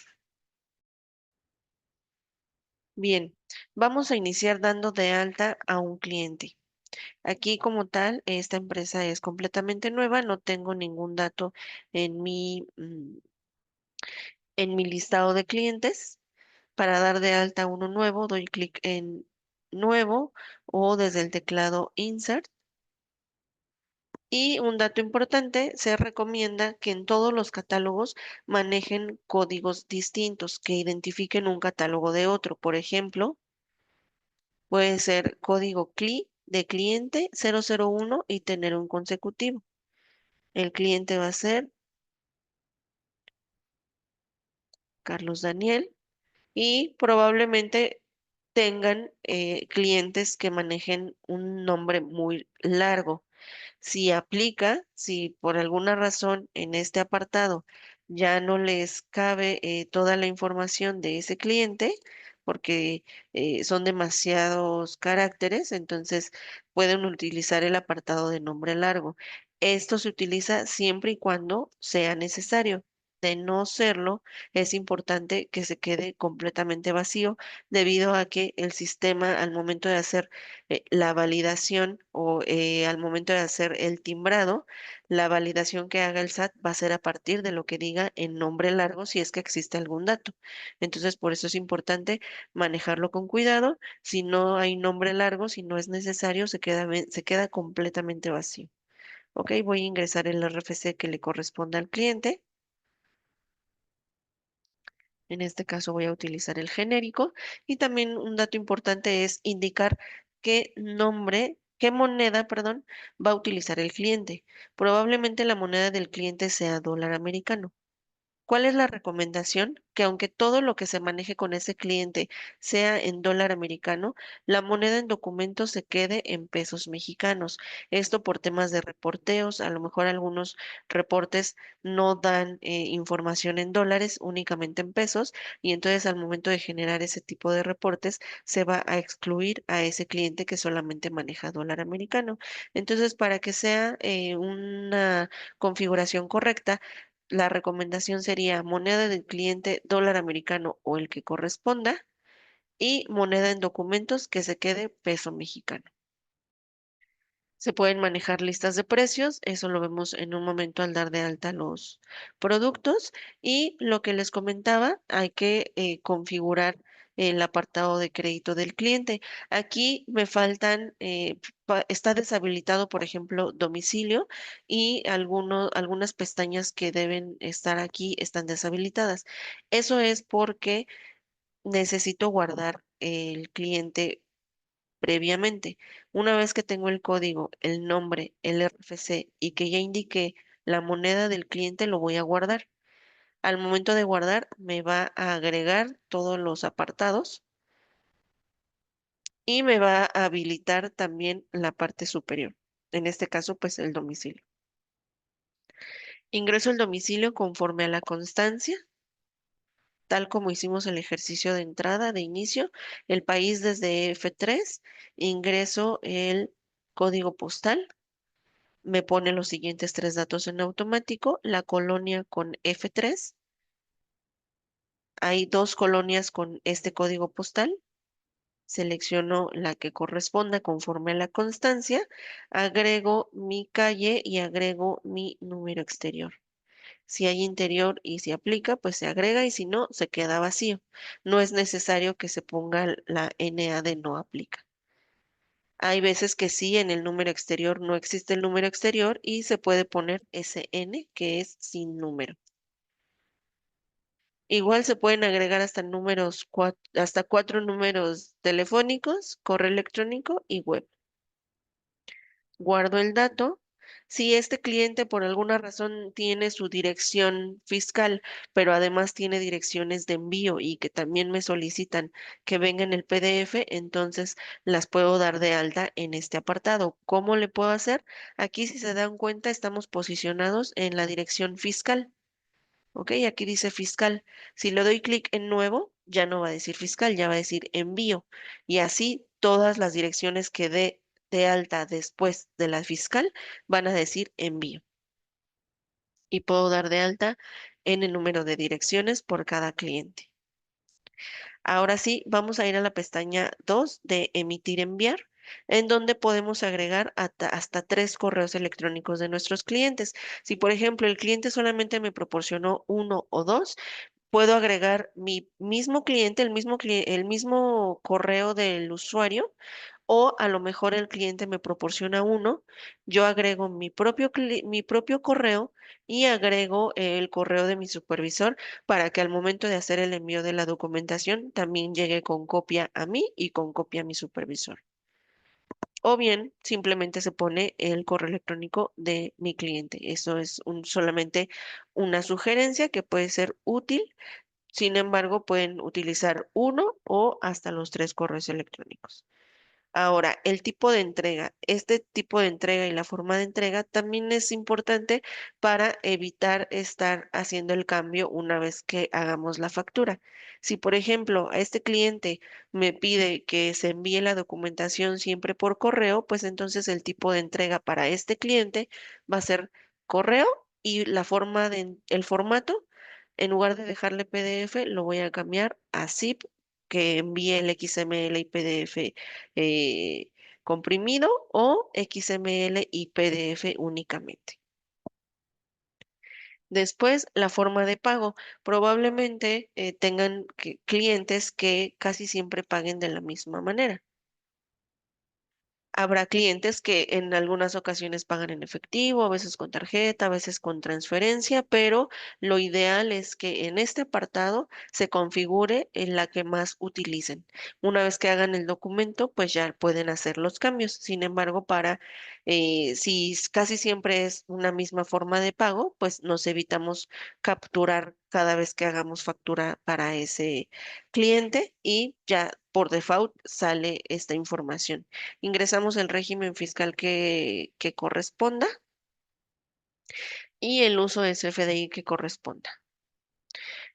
Bien, vamos a iniciar dando de alta a un cliente. Aquí como tal, esta empresa es completamente nueva, no tengo ningún dato en mi listado de clientes. Para dar de alta uno nuevo, doy clic en nuevo o desde el teclado Insert. Y un dato importante, se recomienda que en todos los catálogos manejen códigos distintos que identifiquen un catálogo de otro. Por ejemplo, puede ser código CLI de cliente 001 y tener un consecutivo. El cliente va a ser Carlos Daniel y probablemente tengan clientes que manejen un nombre muy largo. Si aplica, si por alguna razón en este apartado ya no les cabe toda la información de ese cliente, porque son demasiados caracteres, entonces pueden utilizar el apartado de nombre largo. Esto se utiliza siempre y cuando sea necesario. De no serlo, es importante que se quede completamente vacío debido a que el sistema al momento de hacer la validación o al momento de hacer el timbrado, la validación que haga el SAT va a ser a partir de lo que diga en nombre largo si es que existe algún dato. Entonces, por eso es importante manejarlo con cuidado. Si no hay nombre largo, si no es necesario, se queda completamente vacío. Ok, voy a ingresar el RFC que le corresponde al cliente. En este caso voy a utilizar el genérico y también un dato importante es indicar qué moneda, perdón, va a utilizar el cliente. Probablemente la moneda del cliente sea dólar americano. ¿Cuál es la recomendación? Que aunque todo lo que se maneje con ese cliente sea en dólar americano, la moneda en documentos se quede en pesos mexicanos. Esto por temas de reporteos. A lo mejor algunos reportes no dan información en dólares, únicamente en pesos, y entonces al momento de generar ese tipo de reportes se va a excluir a ese cliente que solamente maneja dólar americano. Entonces, para que sea una configuración correcta, la recomendación sería moneda del cliente dólar americano o el que corresponda y moneda en documentos que se quede peso mexicano. Se pueden manejar listas de precios, eso lo vemos en un momento al dar de alta los productos y lo que les comentaba, hay que configurar el apartado de crédito del cliente. Aquí me faltan, está deshabilitado, por ejemplo, domicilio y algunas pestañas que deben estar aquí están deshabilitadas. Eso es porque necesito guardar el cliente previamente. Una vez que tengo el código, el nombre, el RFC y que ya indiqué la moneda del cliente, lo voy a guardar. Al momento de guardar, me va a agregar todos los apartados y me va a habilitar también la parte superior. En este caso, pues el domicilio. Ingreso el domicilio conforme a la constancia, tal como hicimos el ejercicio de entrada, de inicio, el país desde F3, ingreso el código postal, me pone los siguientes tres datos en automático, la colonia con F3 Hay dos colonias con este código postal. Selecciono la que corresponda conforme a la constancia, agrego mi calle y agrego mi número exterior. Si hay interior y se aplica, pues se agrega y si no, se queda vacío. No es necesario que se ponga la NA de no aplica. Hay veces que sí, en el número exterior no existe el número exterior y se puede poner SN, que es sin número. Igual se pueden agregar hasta números, hasta cuatro números telefónicos, correo electrónico y web. Guardo el dato. Si este cliente por alguna razón tiene su dirección fiscal, pero además tiene direcciones de envío y que también me solicitan que venga en el PDF, entonces las puedo dar de alta en este apartado. ¿Cómo le puedo hacer? Aquí, si se dan cuenta, estamos posicionados en la dirección fiscal. ¿Ok? Aquí dice fiscal. Si le doy clic en nuevo, ya no va a decir fiscal, ya va a decir envío. Y así todas las direcciones que dé de alta después de la fiscal van a decir envío. Y puedo dar de alta en el número de direcciones por cada cliente. Ahora sí, vamos a ir a la pestaña 2 de emitir enviar, en donde podemos agregar hasta tres correos electrónicos de nuestros clientes. Si, por ejemplo, el cliente solamente me proporcionó uno o dos, puedo agregar mi mismo cliente, el mismo correo del usuario, o a lo mejor el cliente me proporciona uno, yo agrego mi propio correo y agrego el correo de mi supervisor para que al momento de hacer el envío de la documentación también llegue con copia a mí y con copia a mi supervisor. O bien simplemente se pone el correo electrónico de mi cliente. Eso es solamente una sugerencia que puede ser útil. Sin embargo, pueden utilizar uno o hasta los tres correos electrónicos. Ahora, el tipo de entrega. Este tipo de entrega y la forma de entrega también es importante para evitar estar haciendo el cambio una vez que hagamos la factura. Si, por ejemplo, a este cliente me pide que se envíe la documentación siempre por correo, pues entonces el tipo de entrega para este cliente va a ser correo y el formato, en lugar de dejarle PDF, lo voy a cambiar a zip, que envíe el XML y PDF eh, comprimido o XML y PDF únicamente. Después, la forma de pago. Probablemente tengan clientes que casi siempre paguen de la misma manera. Habrá clientes que en algunas ocasiones pagan en efectivo, a veces con tarjeta, a veces con transferencia, pero lo ideal es que en este apartado se configure en la que más utilicen. Una vez que hagan el documento, pues ya pueden hacer los cambios. Sin embargo, si casi siempre es una misma forma de pago, pues nos evitamos capturar cada vez que hagamos factura para ese cliente y ya por default sale esta información. Ingresamos el régimen fiscal que corresponda y el uso de CFDI que corresponda.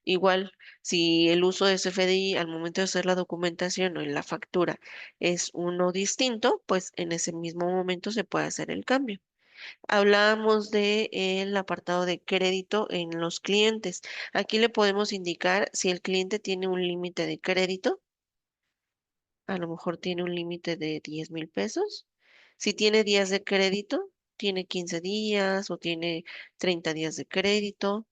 Igual, si el uso de CFDI al momento de hacer la documentación o en la factura es uno distinto, pues en ese mismo momento se puede hacer el cambio. Hablábamos de el apartado de crédito en los clientes. Aquí le podemos indicar si el cliente tiene un límite de crédito. A lo mejor tiene un límite de 10,000 pesos. Si tiene días de crédito, tiene 15 días o tiene 30 días de crédito.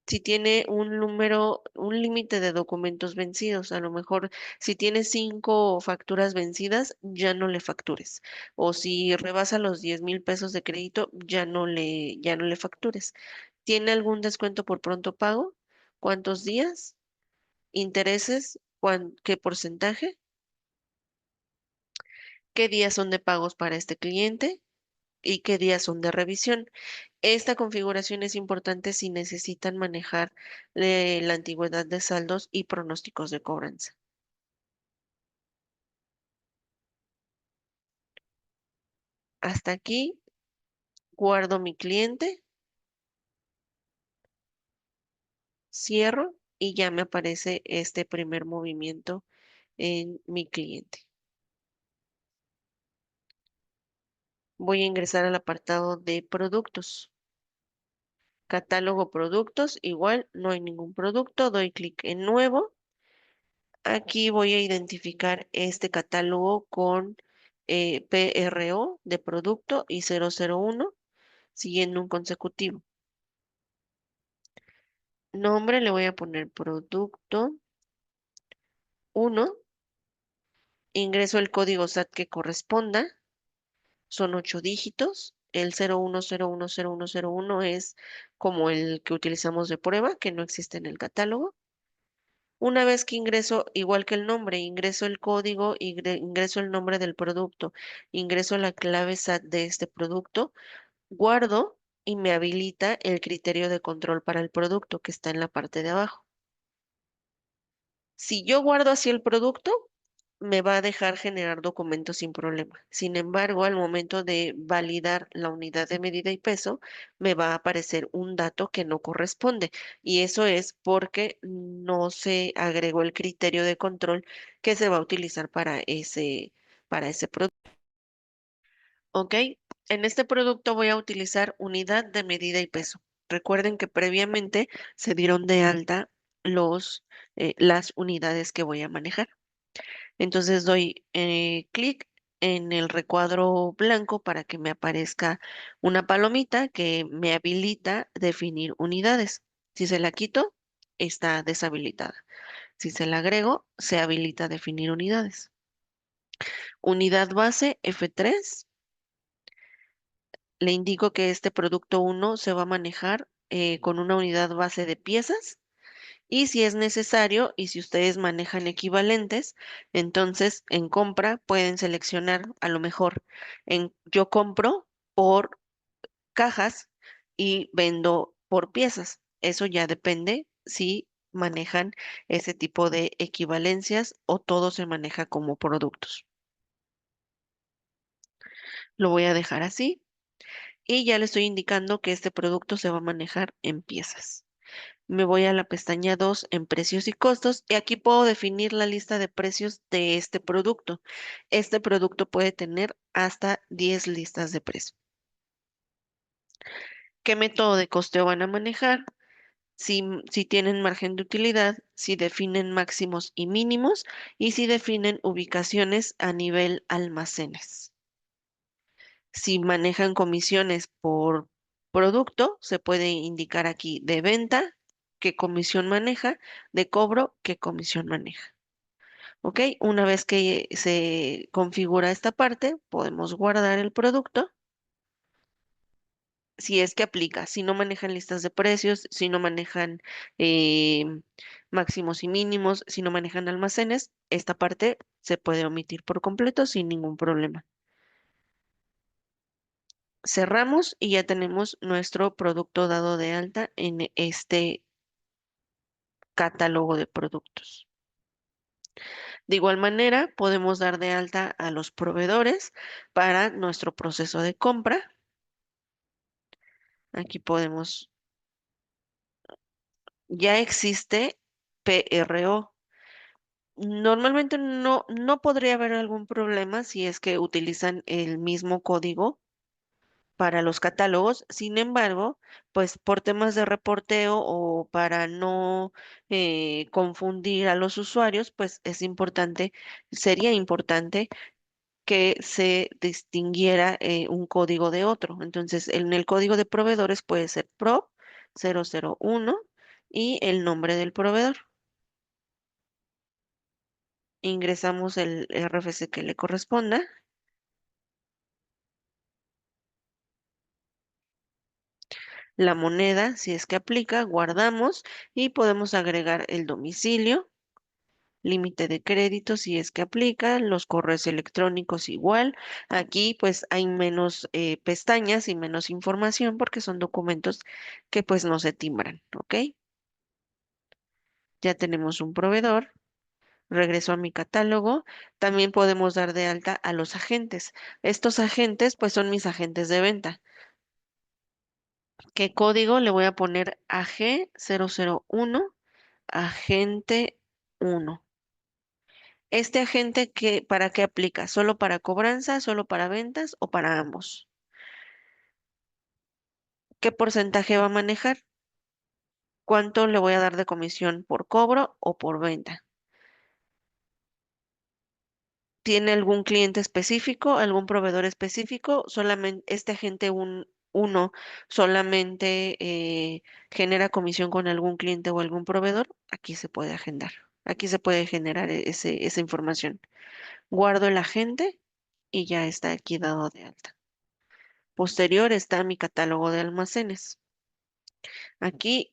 Si tiene un límite de documentos vencidos, a lo mejor si tiene 5 facturas vencidas, ya no le factures. O si rebasa los 10,000 pesos de crédito, ya no le factures. ¿Tiene algún descuento por pronto pago? ¿Cuántos días? ¿Intereses? ¿Qué porcentaje? ¿Qué días son de pagos para este cliente y qué días son de revisión? Esta configuración es importante si necesitan manejar la antigüedad de saldos y pronósticos de cobranza. Hasta aquí guardo mi cliente, cierro y ya me aparece este primer movimiento en mi cliente. Voy a ingresar al apartado de productos. Catálogo productos, igual no hay ningún producto, doy clic en nuevo. Aquí voy a identificar este catálogo con PRO de producto y 001 siguiendo un consecutivo. Nombre le voy a poner producto 1, ingreso el código SAT que corresponda, son 8 dígitos. El 01010101 es como el que utilizamos de prueba, que no existe en el catálogo. Una vez que ingreso, igual que el nombre, ingreso el código, ingreso el nombre del producto, ingreso la clave SAT de este producto, guardo y me habilita el criterio de control para el producto que está en la parte de abajo. Si yo guardo así el producto, me va a dejar generar documentos sin problema. Sin embargo, al momento de validar la unidad de medida y peso, me va a aparecer un dato que no corresponde. Y eso es porque no se agregó el criterio de control que se va a utilizar para ese producto. ¿Ok? En este producto voy a utilizar unidad de medida y peso. Recuerden que previamente se dieron de alta las unidades que voy a manejar. Entonces doy clic en el recuadro blanco para que me aparezca una palomita que me habilita definir unidades. Si se la quito, está deshabilitada. Si se la agrego, se habilita definir unidades. Unidad base F3. Le indico que este producto 1 se va a manejar con una unidad base de piezas y si es necesario y si ustedes manejan equivalentes, entonces en compra pueden seleccionar a lo mejor yo compro por cajas y vendo por piezas. Eso ya depende si manejan ese tipo de equivalencias o todo se maneja como productos. Lo voy a dejar así y ya le estoy indicando que este producto se va a manejar en piezas. Me voy a la pestaña 2 en precios y costos y aquí puedo definir la lista de precios de este producto. Este producto puede tener hasta 10 listas de precios. ¿Qué método de costeo van a manejar? Si tienen margen de utilidad, si definen máximos y mínimos y si definen ubicaciones a nivel almacenes. Si manejan comisiones por producto, se puede indicar aquí de venta, qué comisión maneja, de cobro, qué comisión maneja. ¿Ok? Una vez que se configura esta parte, podemos guardar el producto. Si es que aplica, si no manejan listas de precios, si no manejan eh, máximos y mínimos, si no manejan almacenes, esta parte se puede omitir por completo sin ningún problema. Cerramos y ya tenemos nuestro producto dado de alta en este catálogo de productos. De igual manera, podemos dar de alta a los proveedores para nuestro proceso de compra. Aquí podemos, ya existe PRO. Normalmente no podría haber algún problema si es que utilizan el mismo código para los catálogos. Sin embargo, pues por temas de reporteo o para no confundir a los usuarios, pues sería importante que se distinguiera un código de otro. Entonces, en el código de proveedores puede ser PRO 001 y el nombre del proveedor. Ingresamos el RFC que le corresponda, la moneda, si es que aplica, guardamos y podemos agregar el domicilio, límite de crédito, si es que aplica, los correos electrónicos igual. Aquí pues hay menos pestañas y menos información porque son documentos que pues no se timbran, ¿ok? Ya tenemos un proveedor. Regreso a mi catálogo. También podemos dar de alta a los agentes. Estos agentes pues son mis agentes de venta. ¿Qué código? Le voy a poner AG001, agente 1. Este agente, ¿para qué aplica? ¿Solo para cobranza, solo para ventas o para ambos? ¿Qué porcentaje va a manejar? ¿Cuánto le voy a dar de comisión por cobro o por venta? ¿Tiene algún cliente específico, algún proveedor específico? Solamente este agente uno solamente genera comisión con algún cliente o algún proveedor. Aquí se puede agendar. Aquí se puede generar esa información. Guardo el agente y ya está aquí dado de alta. Posterior está mi catálogo de almacenes. Aquí,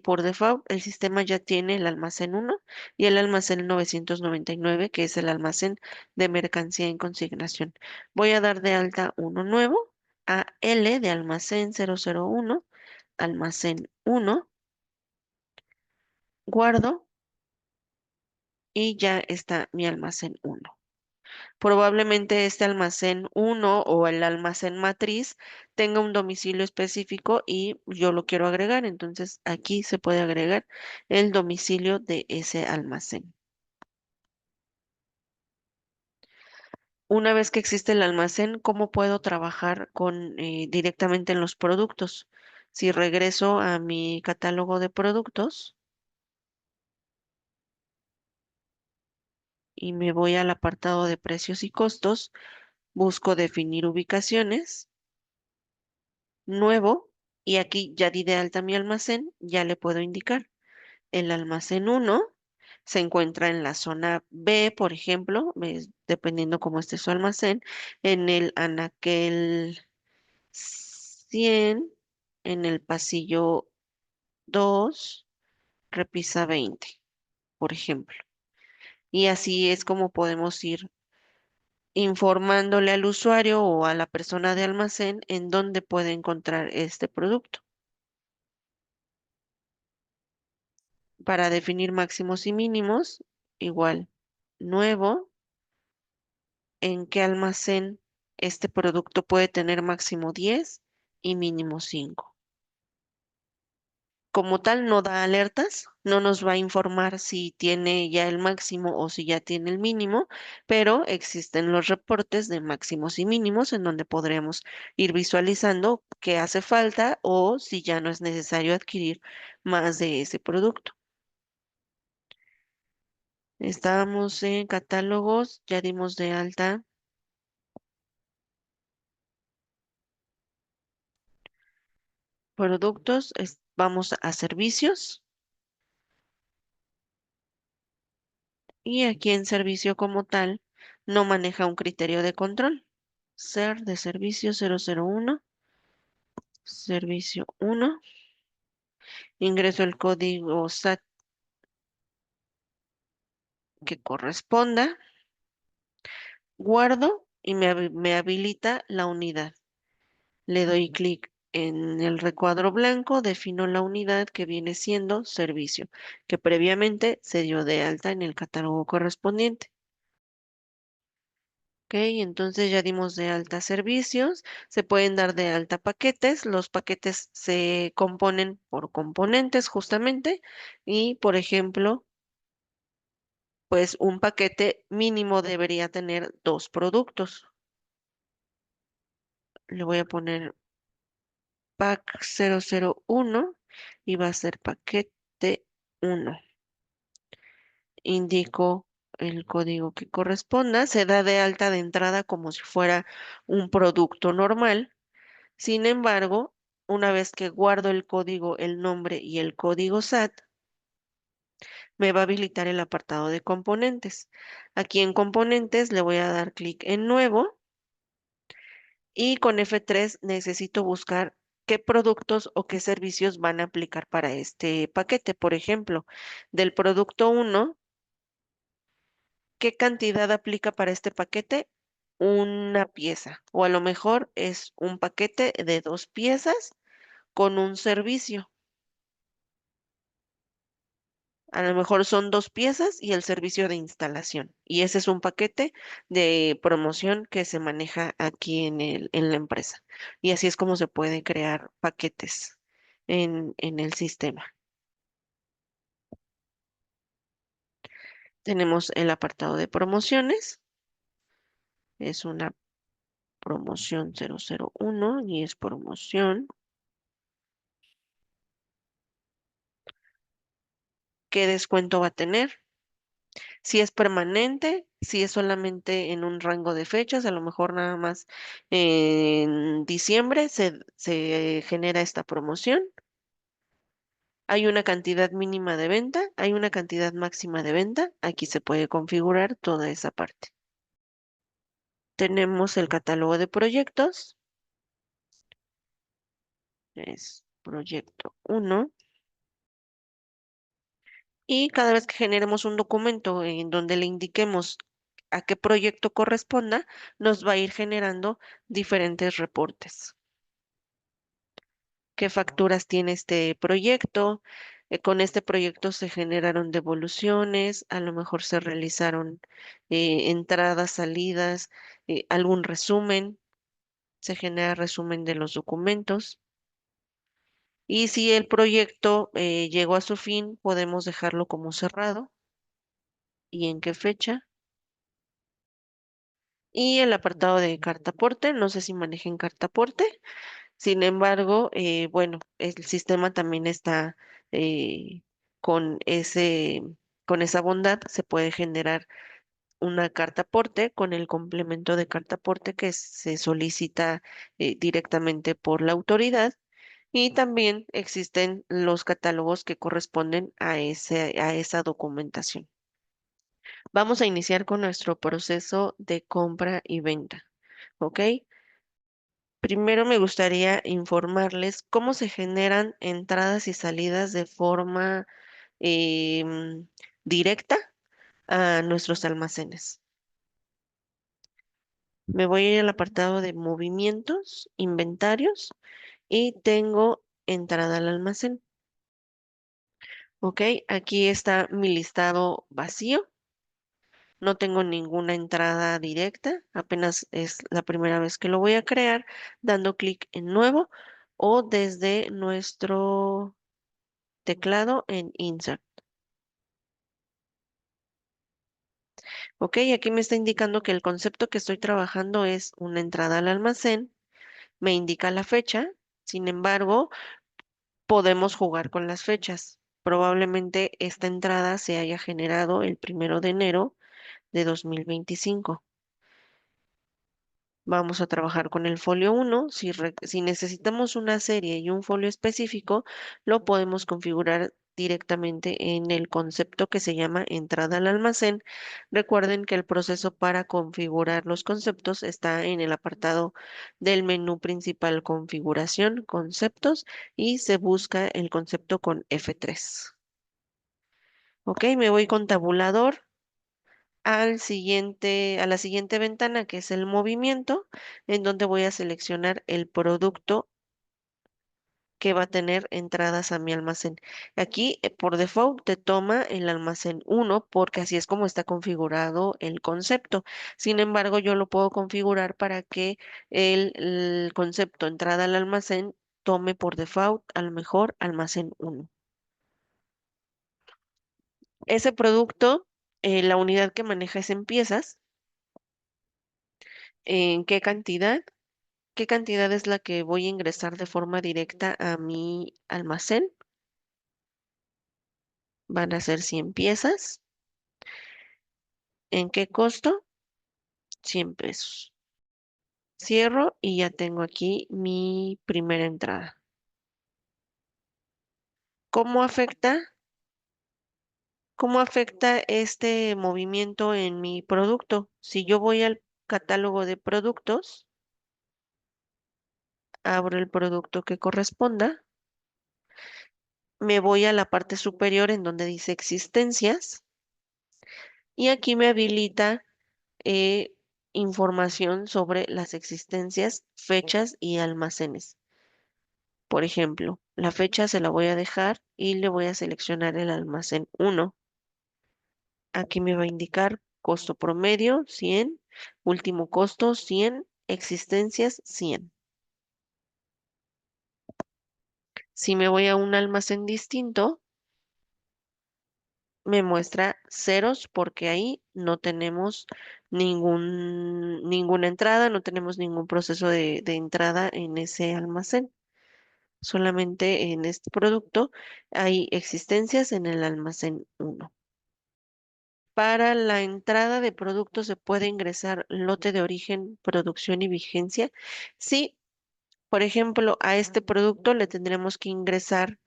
por default, el sistema ya tiene el almacén uno y el almacén 999, que es el almacén de mercancía en consignación. Voy a dar de alta uno nuevo, a L de almacén 001, almacén uno, guardo y ya está mi almacén uno. Probablemente este almacén uno o el almacén matriz tenga un domicilio específico y yo lo quiero agregar. Entonces aquí se puede agregar el domicilio de ese almacén. Una vez que existe el almacén, ¿cómo puedo trabajar directamente en los productos? Si regreso a mi catálogo de productos y me voy al apartado de precios y costos, busco definir ubicaciones, nuevo, y aquí ya di de alta mi almacén, ya le puedo indicar. El almacén uno se encuentra en la zona B, por ejemplo, dependiendo cómo esté su almacén, en el anaquel 100, en el pasillo 2, repisa 20, por ejemplo. Y así es como podemos ir informándole al usuario o a la persona de almacén en dónde puede encontrar este producto. Para definir máximos y mínimos, igual, nuevo, en qué almacén este producto puede tener máximo 10 y mínimo 5. Como tal, no da alertas, no nos va a informar si tiene ya el máximo o si ya tiene el mínimo, pero existen los reportes de máximos y mínimos en donde podremos ir visualizando qué hace falta o si ya no es necesario adquirir más de ese producto. Estábamos en catálogos, ya dimos de alta productos, vamos a servicios y aquí en servicio como tal no maneja un criterio de control. Ser de servicio 001, servicio 1, ingreso el código SAT que corresponda, guardo y me habilita la unidad. Le doy clic en el recuadro blanco, defino la unidad que viene siendo servicio, que previamente se dio de alta en el catálogo correspondiente. Ok, entonces ya dimos de alta servicios, se pueden dar de alta paquetes, los paquetes se componen por componentes justamente y, por ejemplo, pues un paquete mínimo debería tener dos productos. Le voy a poner pack 001 y va a ser paquete 1. Indico el código que corresponda, se da de alta de entrada como si fuera un producto normal. Sin embargo, una vez que guardo el código, el nombre y el código SAT, me va a habilitar el apartado de componentes. Aquí en componentes le voy a dar clic en nuevo y con F3 necesito buscar qué productos o qué servicios van a aplicar para este paquete. Por ejemplo, del producto uno, ¿qué cantidad aplica para este paquete? Una pieza. O a lo mejor es un paquete de dos piezas con un servicio. A lo mejor son dos piezas y el servicio de instalación. Y ese es un paquete de promoción que se maneja aquí en la empresa. Y así es como se puede crear paquetes en el sistema. Tenemos el apartado de promociones. Es una promoción 001 y es promoción. qué descuento va a tener, si es permanente, si es solamente en un rango de fechas, a lo mejor nada más en diciembre se genera esta promoción. Hay una cantidad mínima de venta, hay una cantidad máxima de venta. Aquí se puede configurar toda esa parte. Tenemos el catálogo de proyectos, es proyecto uno. Y cada vez que generemos un documento en donde le indiquemos a qué proyecto corresponda, nos va a ir generando diferentes reportes. ¿Qué facturas tiene este proyecto? Con este proyecto se generaron devoluciones, a lo mejor se realizaron entradas, salidas, algún resumen, se genera resumen de los documentos. Y si el proyecto llegó a su fin, podemos dejarlo como cerrado. ¿Y en qué fecha? Y el apartado de cartaporte, no sé si manejen cartaporte, sin embargo, bueno, el sistema también está eh, con con esa bondad, se puede generar una cartaporte con el complemento de cartaporte que se solicita directamente por la autoridad. Y también existen los catálogos que corresponden a a esa documentación. Vamos a iniciar con nuestro proceso de compra y venta, ¿ok? Primero me gustaría informarles cómo se generan entradas y salidas de forma directa a nuestros almacenes. Me voy a ir al apartado de movimientos, inventarios y tengo entrada al almacén. Ok, aquí está mi listado vacío. No tengo ninguna entrada directa, apenas es la primera vez que lo voy a crear, dando clic en nuevo o desde nuestro teclado en Insert. Ok, aquí me está indicando que el concepto que estoy trabajando es una entrada al almacén, me indica la fecha, sin embargo, podemos jugar con las fechas. Probablemente esta entrada se haya generado el 1 de enero de 2025. Vamos a trabajar con el folio uno. Si necesitamos una serie y un folio específico, lo podemos configurar directamente en el concepto que se llama entrada al almacén. Recuerden que el proceso para configurar los conceptos está en el apartado del menú principal configuración, conceptos, y se busca el concepto con F3. Ok, me voy con tabulador a la siguiente ventana, que es el movimiento, en donde voy a seleccionar el producto que va a tener entradas a mi almacén. Aquí, por default, te toma el almacén uno porque así es como está configurado el concepto. Sin embargo, yo lo puedo configurar para que el concepto entrada al almacén tome por default a lo mejor almacén uno. Ese producto, la unidad que maneja es en piezas. ¿En qué cantidad? ¿Qué cantidad es la que voy a ingresar de forma directa a mi almacén? Van a ser 100 piezas. ¿En qué costo? 100 pesos. Cierro y ya tengo aquí mi primera entrada. ¿Cómo afecta? ¿Cómo afecta este movimiento en mi producto? Si yo voy al catálogo de productos, abro el producto que corresponda, me voy a la parte superior en donde dice existencias y aquí me habilita eh, información sobre las existencias, fechas y almacenes. Por ejemplo, la fecha se la voy a dejar y le voy a seleccionar el almacén uno. Aquí me va a indicar costo promedio 100, último costo 100, existencias 100. Si me voy a un almacén distinto, me muestra ceros porque ahí no tenemos ninguna entrada, no tenemos ningún proceso de entrada en ese almacén. Solamente en este producto hay existencias en el almacén uno. Para la entrada de producto se puede ingresar lote de origen, producción y vigencia. Sí, por ejemplo, a este producto le tendremos que ingresar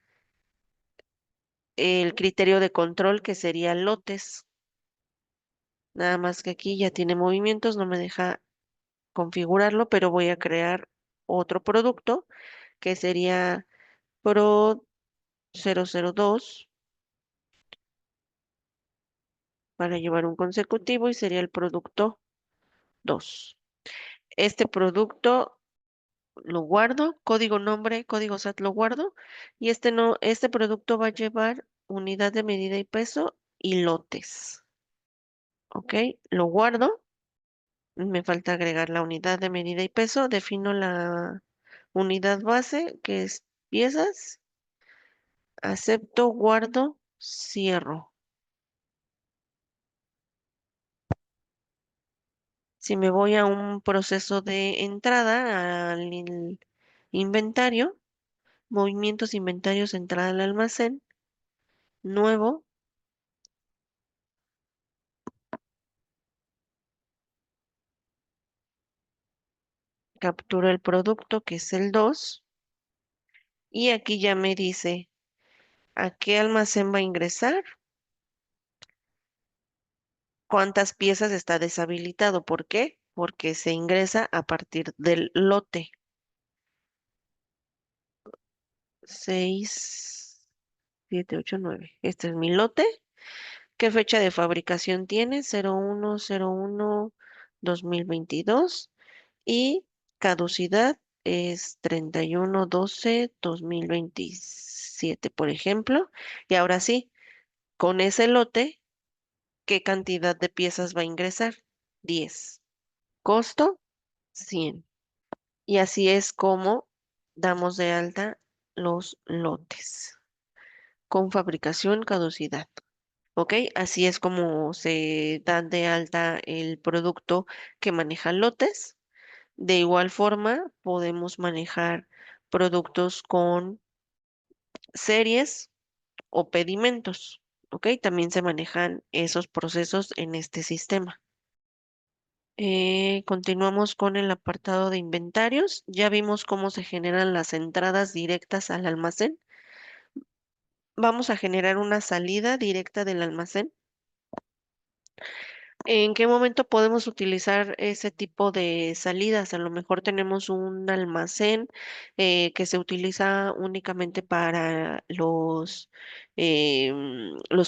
el criterio de control que sería lotes. Nada más que aquí ya tiene movimientos, no me deja configurarlo, pero voy a crear otro producto que sería Pro 002 para llevar un consecutivo y sería el producto 2. Este producto lo guardo, código nombre, código SAT lo guardo y este no, este producto va a llevar unidad de medida y peso y lotes. ¿Ok? Lo guardo. Me falta agregar la unidad de medida y peso. Defino la unidad base, que es piezas. Acepto, guardo, cierro. Si me voy a un proceso de entrada al inventario, movimientos, inventarios, entrada al almacén, nuevo, capturo el producto, que es el 2 y aquí ya me dice a qué almacén va a ingresar, cuántas piezas está deshabilitado. ¿Por qué? Porque se ingresa a partir del lote. 6, 7, 8, 9. Este es mi lote. ¿Qué fecha de fabricación tiene? 01/01/2022 y caducidad es 31/12/2027, por ejemplo. Y ahora sí, con ese lote, ¿qué cantidad de piezas va a ingresar? 10. Costo, 100. Y así es como damos de alta los lotes con fabricación, caducidad. ¿Ok? Así es como se dan de alta el producto que maneja lotes. De igual forma, podemos manejar productos con series o pedimentos. ¿Ok? También se manejan esos procesos en este sistema. Continuamos con el apartado de inventarios. Ya vimos cómo se generan las entradas directas al almacén. Vamos a generar una salida directa del almacén. ¿En qué momento podemos utilizar ese tipo de salidas? A lo mejor tenemos un almacén que se utiliza únicamente para los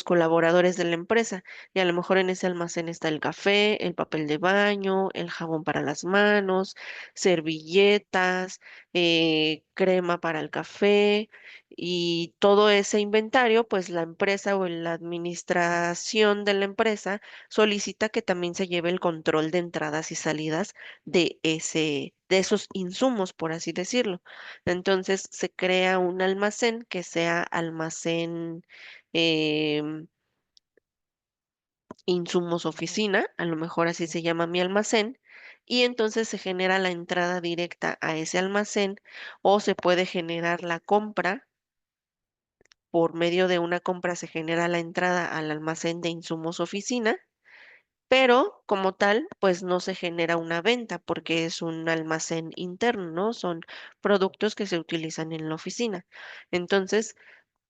colaboradores de la empresa y a lo mejor en ese almacén está el café, el papel de baño, el jabón para las manos, servilletas, crema para el café y todo ese inventario, pues la empresa o la administración de la empresa solicita que también se lleve el control de entradas y salidas de esos insumos, por así decirlo. Entonces se crea un almacén que sea almacén em, insumos oficina, a lo mejor así se llama mi almacén, y entonces se genera la entrada directa a ese almacén o se puede generar la compra. Por medio de una compra se genera la entrada al almacén de insumos oficina, pero como tal, pues no se genera una venta porque es un almacén interno, ¿no? Son productos que se utilizan en la oficina. Entonces,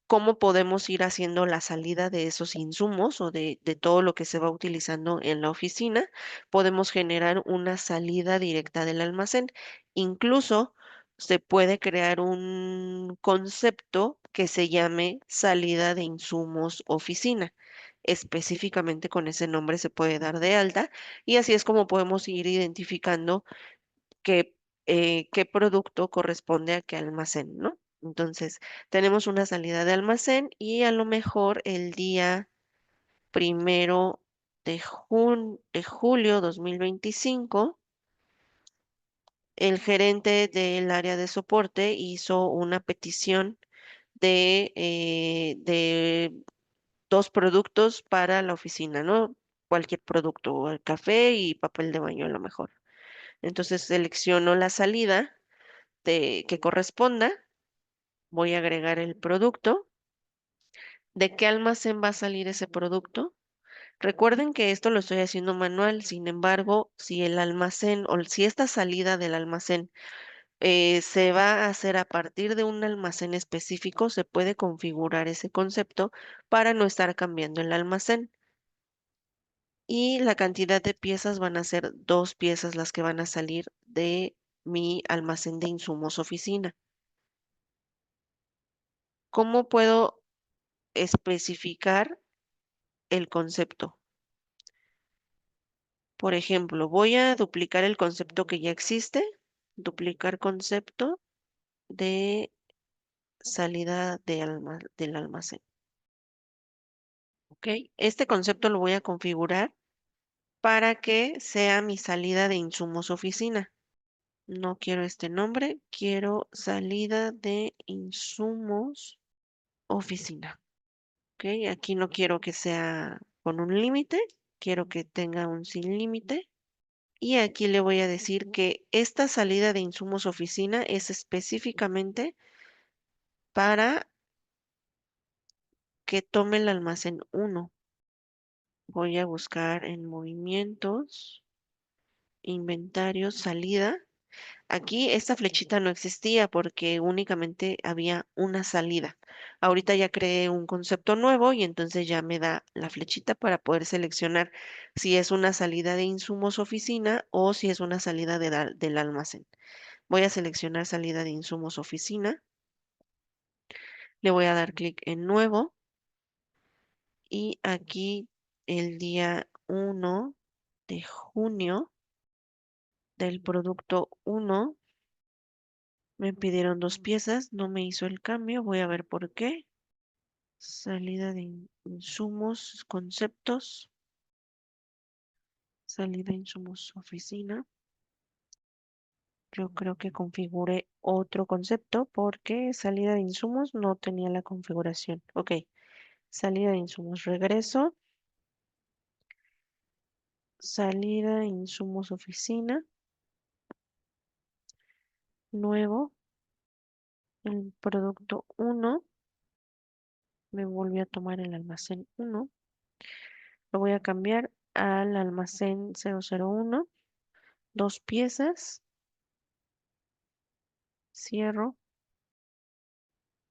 ¿cómo podemos ir haciendo la salida de esos insumos o de todo lo que se va utilizando en la oficina? Podemos generar una salida directa del almacén. Incluso se puede crear un concepto que se llame salida de insumos oficina. Específicamente con ese nombre se puede dar de alta y así es como podemos ir identificando qué, qué producto corresponde a qué almacén, ¿no? Entonces, tenemos una salida de almacén y a lo mejor el día 1 de julio 2025, el gerente del área de soporte hizo una petición de dos productos para la oficina, ¿no? Cualquier producto, el café y papel de baño a lo mejor. Entonces selecciono la salida que corresponda voy a agregar el producto. ¿De qué almacén va a salir ese producto? Recuerden que esto lo estoy haciendo manual, sin embargo, si el almacén o si esta salida del almacén se va a hacer a partir de un almacén específico, se puede configurar ese concepto para no estar cambiando el almacén. Y la cantidad de piezas van a ser 2 piezas las que van a salir de mi almacén de insumos oficina. ¿Cómo puedo especificar el concepto? Por ejemplo, voy a duplicar el concepto que ya existe, duplicar concepto de salida del almacén. ¿Ok? Este concepto lo voy a configurar para que sea mi salida de insumos oficina. No quiero este nombre, quiero salida de insumos oficina. ¿Ok? Aquí no quiero que sea con un límite, quiero que tenga un sin límite. Y aquí le voy a decir que esta salida de insumos oficina es específicamente para que tome el almacén 1. Voy a buscar en movimientos, inventario, salida. Aquí esta flechita no existía porque únicamente había una salida. Ahorita ya creé un concepto nuevo y entonces ya me da la flechita para poder seleccionar si es una salida de insumos oficina o si es una salida del almacén. Voy a seleccionar salida de insumos oficina. Le voy a dar clic en nuevo y aquí el día 1 de junio del producto 1 me pidieron 2 piezas, no me hizo el cambio, voy a ver por qué. Salida de insumos, conceptos, salida de insumos, oficina. Yo creo que configuré otro concepto porque salida de insumos no tenía la configuración. Ok, salida de insumos, regreso. Salida de insumos, oficina. Nuevo, el producto 1. Me volvió a tomar el almacén 1. Lo voy a cambiar al almacén 001. 2 piezas. Cierro.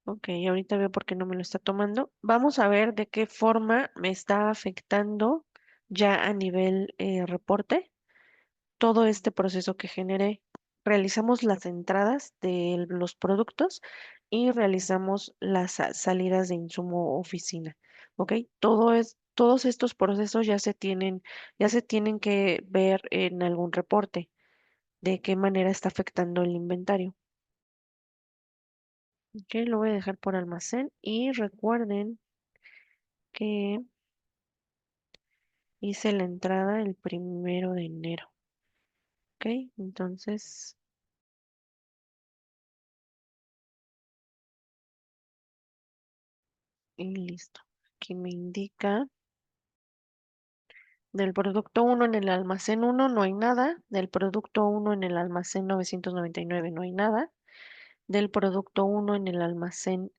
Ok, ahorita veo por qué no me lo está tomando. Vamos a ver de qué forma me está afectando ya a nivel reporte todo este proceso que generé. Realizamos las entradas de los productos y realizamos las salidas de insumo oficina. ¿Ok? Todos estos procesos ya se tienen que ver en algún reporte de qué manera está afectando el inventario. Ok, lo voy a dejar por almacén y recuerden que hice la entrada el 1 de enero. Ok, entonces, y listo. Aquí me indica del producto 1 en el almacén 1 no hay nada, del producto 1 en el almacén 999 no hay nada, del producto 1 en el almacén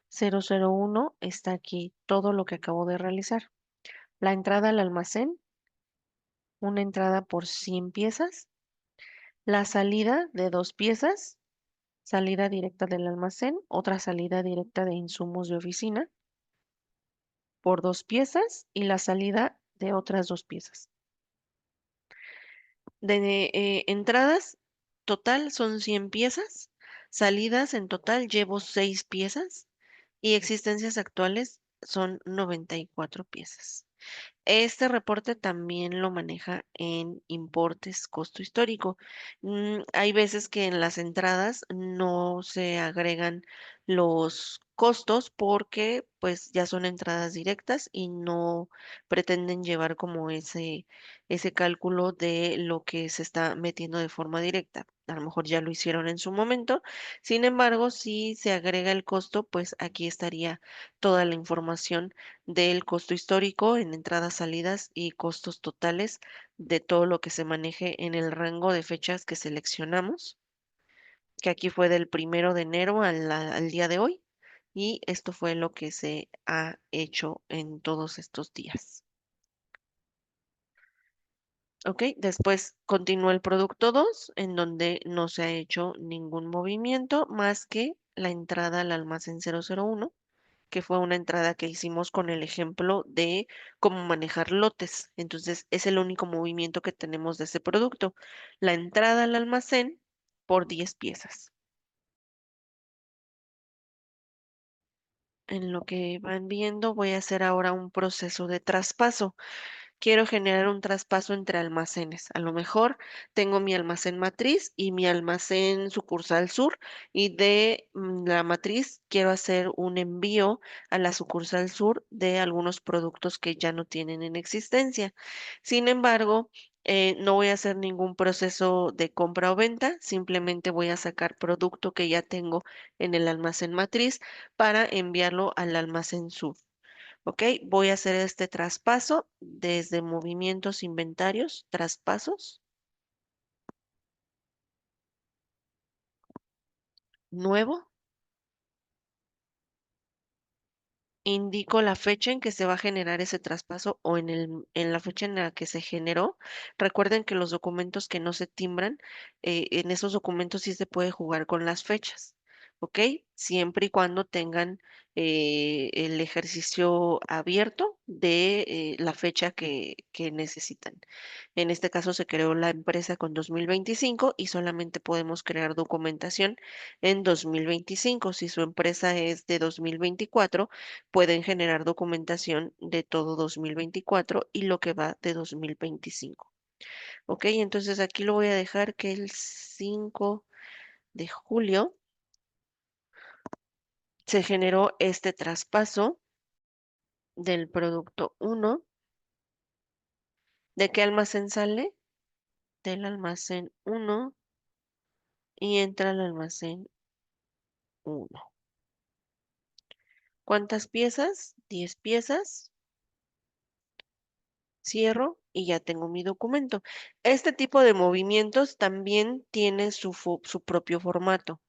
001 está aquí todo lo que acabo de realizar. La entrada al almacén, una entrada por 100 piezas, la salida de 2 piezas, salida directa del almacén, otra salida directa de insumos de oficina por 2 piezas y la salida de otras 2 piezas. De entradas, total son 100 piezas. Salidas en total llevo 6 piezas y existencias actuales son 94 piezas. Este reporte también lo maneja en importes costo histórico. Hay veces que en las entradas no se agregan los costos porque pues ya son entradas directas y no pretenden llevar como ese cálculo de lo que se está metiendo de forma directa. A lo mejor ya lo hicieron en su momento. Sin embargo, si se agrega el costo, pues aquí estaría toda la información del costo histórico en entradas, salidas y costos totales de todo lo que se maneje en el rango de fechas que seleccionamos. que aquí fue del 1 de enero al día de hoy, y esto fue lo que se ha hecho en todos estos días. ¿Ok? Después continúa el producto 2, en donde no se ha hecho ningún movimiento más que la entrada al almacén 001, que fue una entrada que hicimos con el ejemplo de cómo manejar lotes. Entonces, es el único movimiento que tenemos de ese producto. La entrada al almacén por 10 piezas. En lo que van viendo, voy a hacer ahora un proceso de traspaso. Quiero generar un traspaso entre almacenes. A lo mejor tengo mi almacén matriz y mi almacén sucursal sur, y de la matriz quiero hacer un envío a la sucursal sur de algunos productos que ya no tienen en existencia. Sin embargo, no voy a hacer ningún proceso de compra o venta, simplemente voy a sacar producto que ya tengo en el almacén matriz para enviarlo al almacén sur. ¿Ok? Voy a hacer este traspaso desde movimientos inventarios, traspasos, nuevo. Indico la fecha en que se va a generar ese traspaso o en la fecha en la que se generó. Recuerden que los documentos que no se timbran, en esos documentos sí se puede jugar con las fechas. ¿Ok? Siempre y cuando tengan el ejercicio abierto de la fecha que necesitan. En este caso se creó la empresa con 2025 y solamente podemos crear documentación en 2025. Si su empresa es de 2024, pueden generar documentación de todo 2024 y lo que va de 2025. Ok, entonces aquí lo voy a dejar que el 5 de julio se generó este traspaso del producto 1. ¿De qué almacén sale? Del almacén 1 y entra al almacén 1. ¿Cuántas piezas? 10 piezas. Cierro y ya tengo mi documento. Este tipo de movimientos también tiene su propio formato.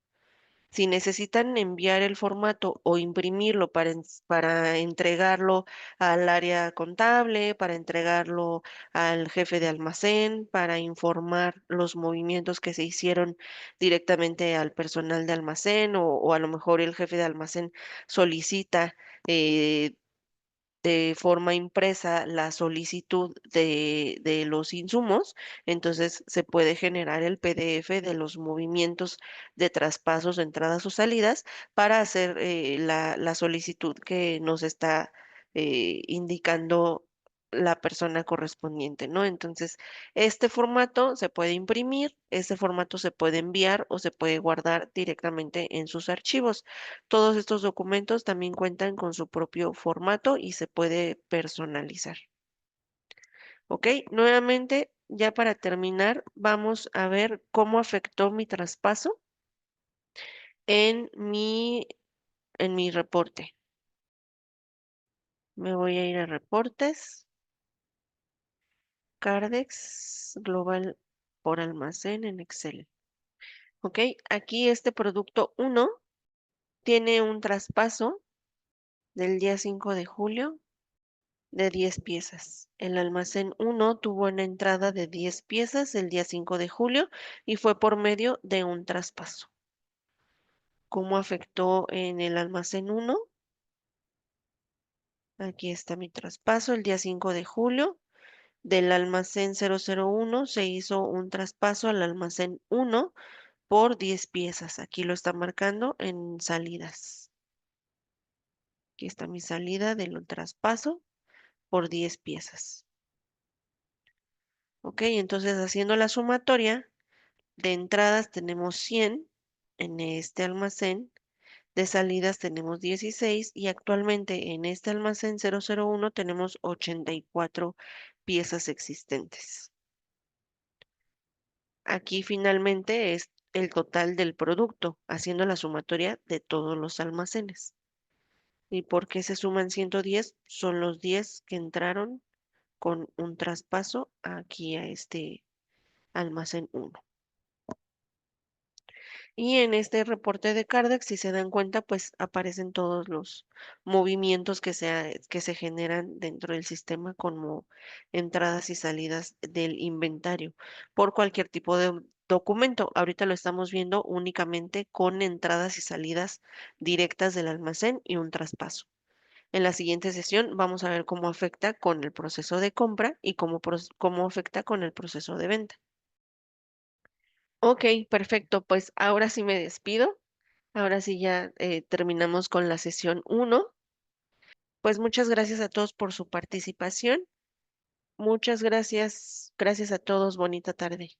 Si necesitan enviar el formato o imprimirlo para entregarlo al área contable, para entregarlo al jefe de almacén, para informar los movimientos que se hicieron directamente al personal de almacén, o a lo mejor el jefe de almacén solicita eh, de forma impresa la solicitud de los insumos, entonces se puede generar el PDF de los movimientos de traspasos, entradas o salidas para hacer la solicitud que nos está indicando la persona correspondiente, ¿no? Entonces, este formato se puede imprimir, este formato se puede enviar o se puede guardar directamente en sus archivos. Todos estos documentos también cuentan con su propio formato y se puede personalizar. ¿Ok? Nuevamente, ya para terminar, vamos a ver cómo afectó mi traspaso en mi reporte. Me voy a ir a reportes, Cardex, Global por almacén en Excel. ¿Ok? Aquí este producto 1 tiene un traspaso del día 5 de julio de 10 piezas. El almacén 1 tuvo una entrada de 10 piezas el día 5 de julio y fue por medio de un traspaso. ¿Cómo afectó en el almacén 1? Aquí está mi traspaso el día 5 de julio. Del almacén 001 se hizo un traspaso al almacén 1 por 10 piezas. Aquí lo está marcando en salidas. Aquí está mi salida del traspaso por 10 piezas. Ok, entonces haciendo la sumatoria, de entradas tenemos 100 en este almacén, de salidas tenemos 16 y actualmente en este almacén 001 tenemos 84 piezas existentes. Aquí finalmente es el total del producto, haciendo la sumatoria de todos los almacenes. ¿Y por qué se suman 110? Son los 10 que entraron con un traspaso aquí a este almacén 1. Y en este reporte de Cardex, si se dan cuenta, pues aparecen todos los movimientos que se generan dentro del sistema como entradas y salidas del inventario por cualquier tipo de documento. Ahorita lo estamos viendo únicamente con entradas y salidas directas del almacén y un traspaso. En la siguiente sesión vamos a ver cómo afecta con el proceso de compra y cómo afecta con el proceso de venta. Ok, perfecto. Pues ahora sí me despido. Ahora sí ya terminamos con la sesión uno. Pues muchas gracias a todos por su participación. Muchas gracias. Gracias a todos. Bonita tarde.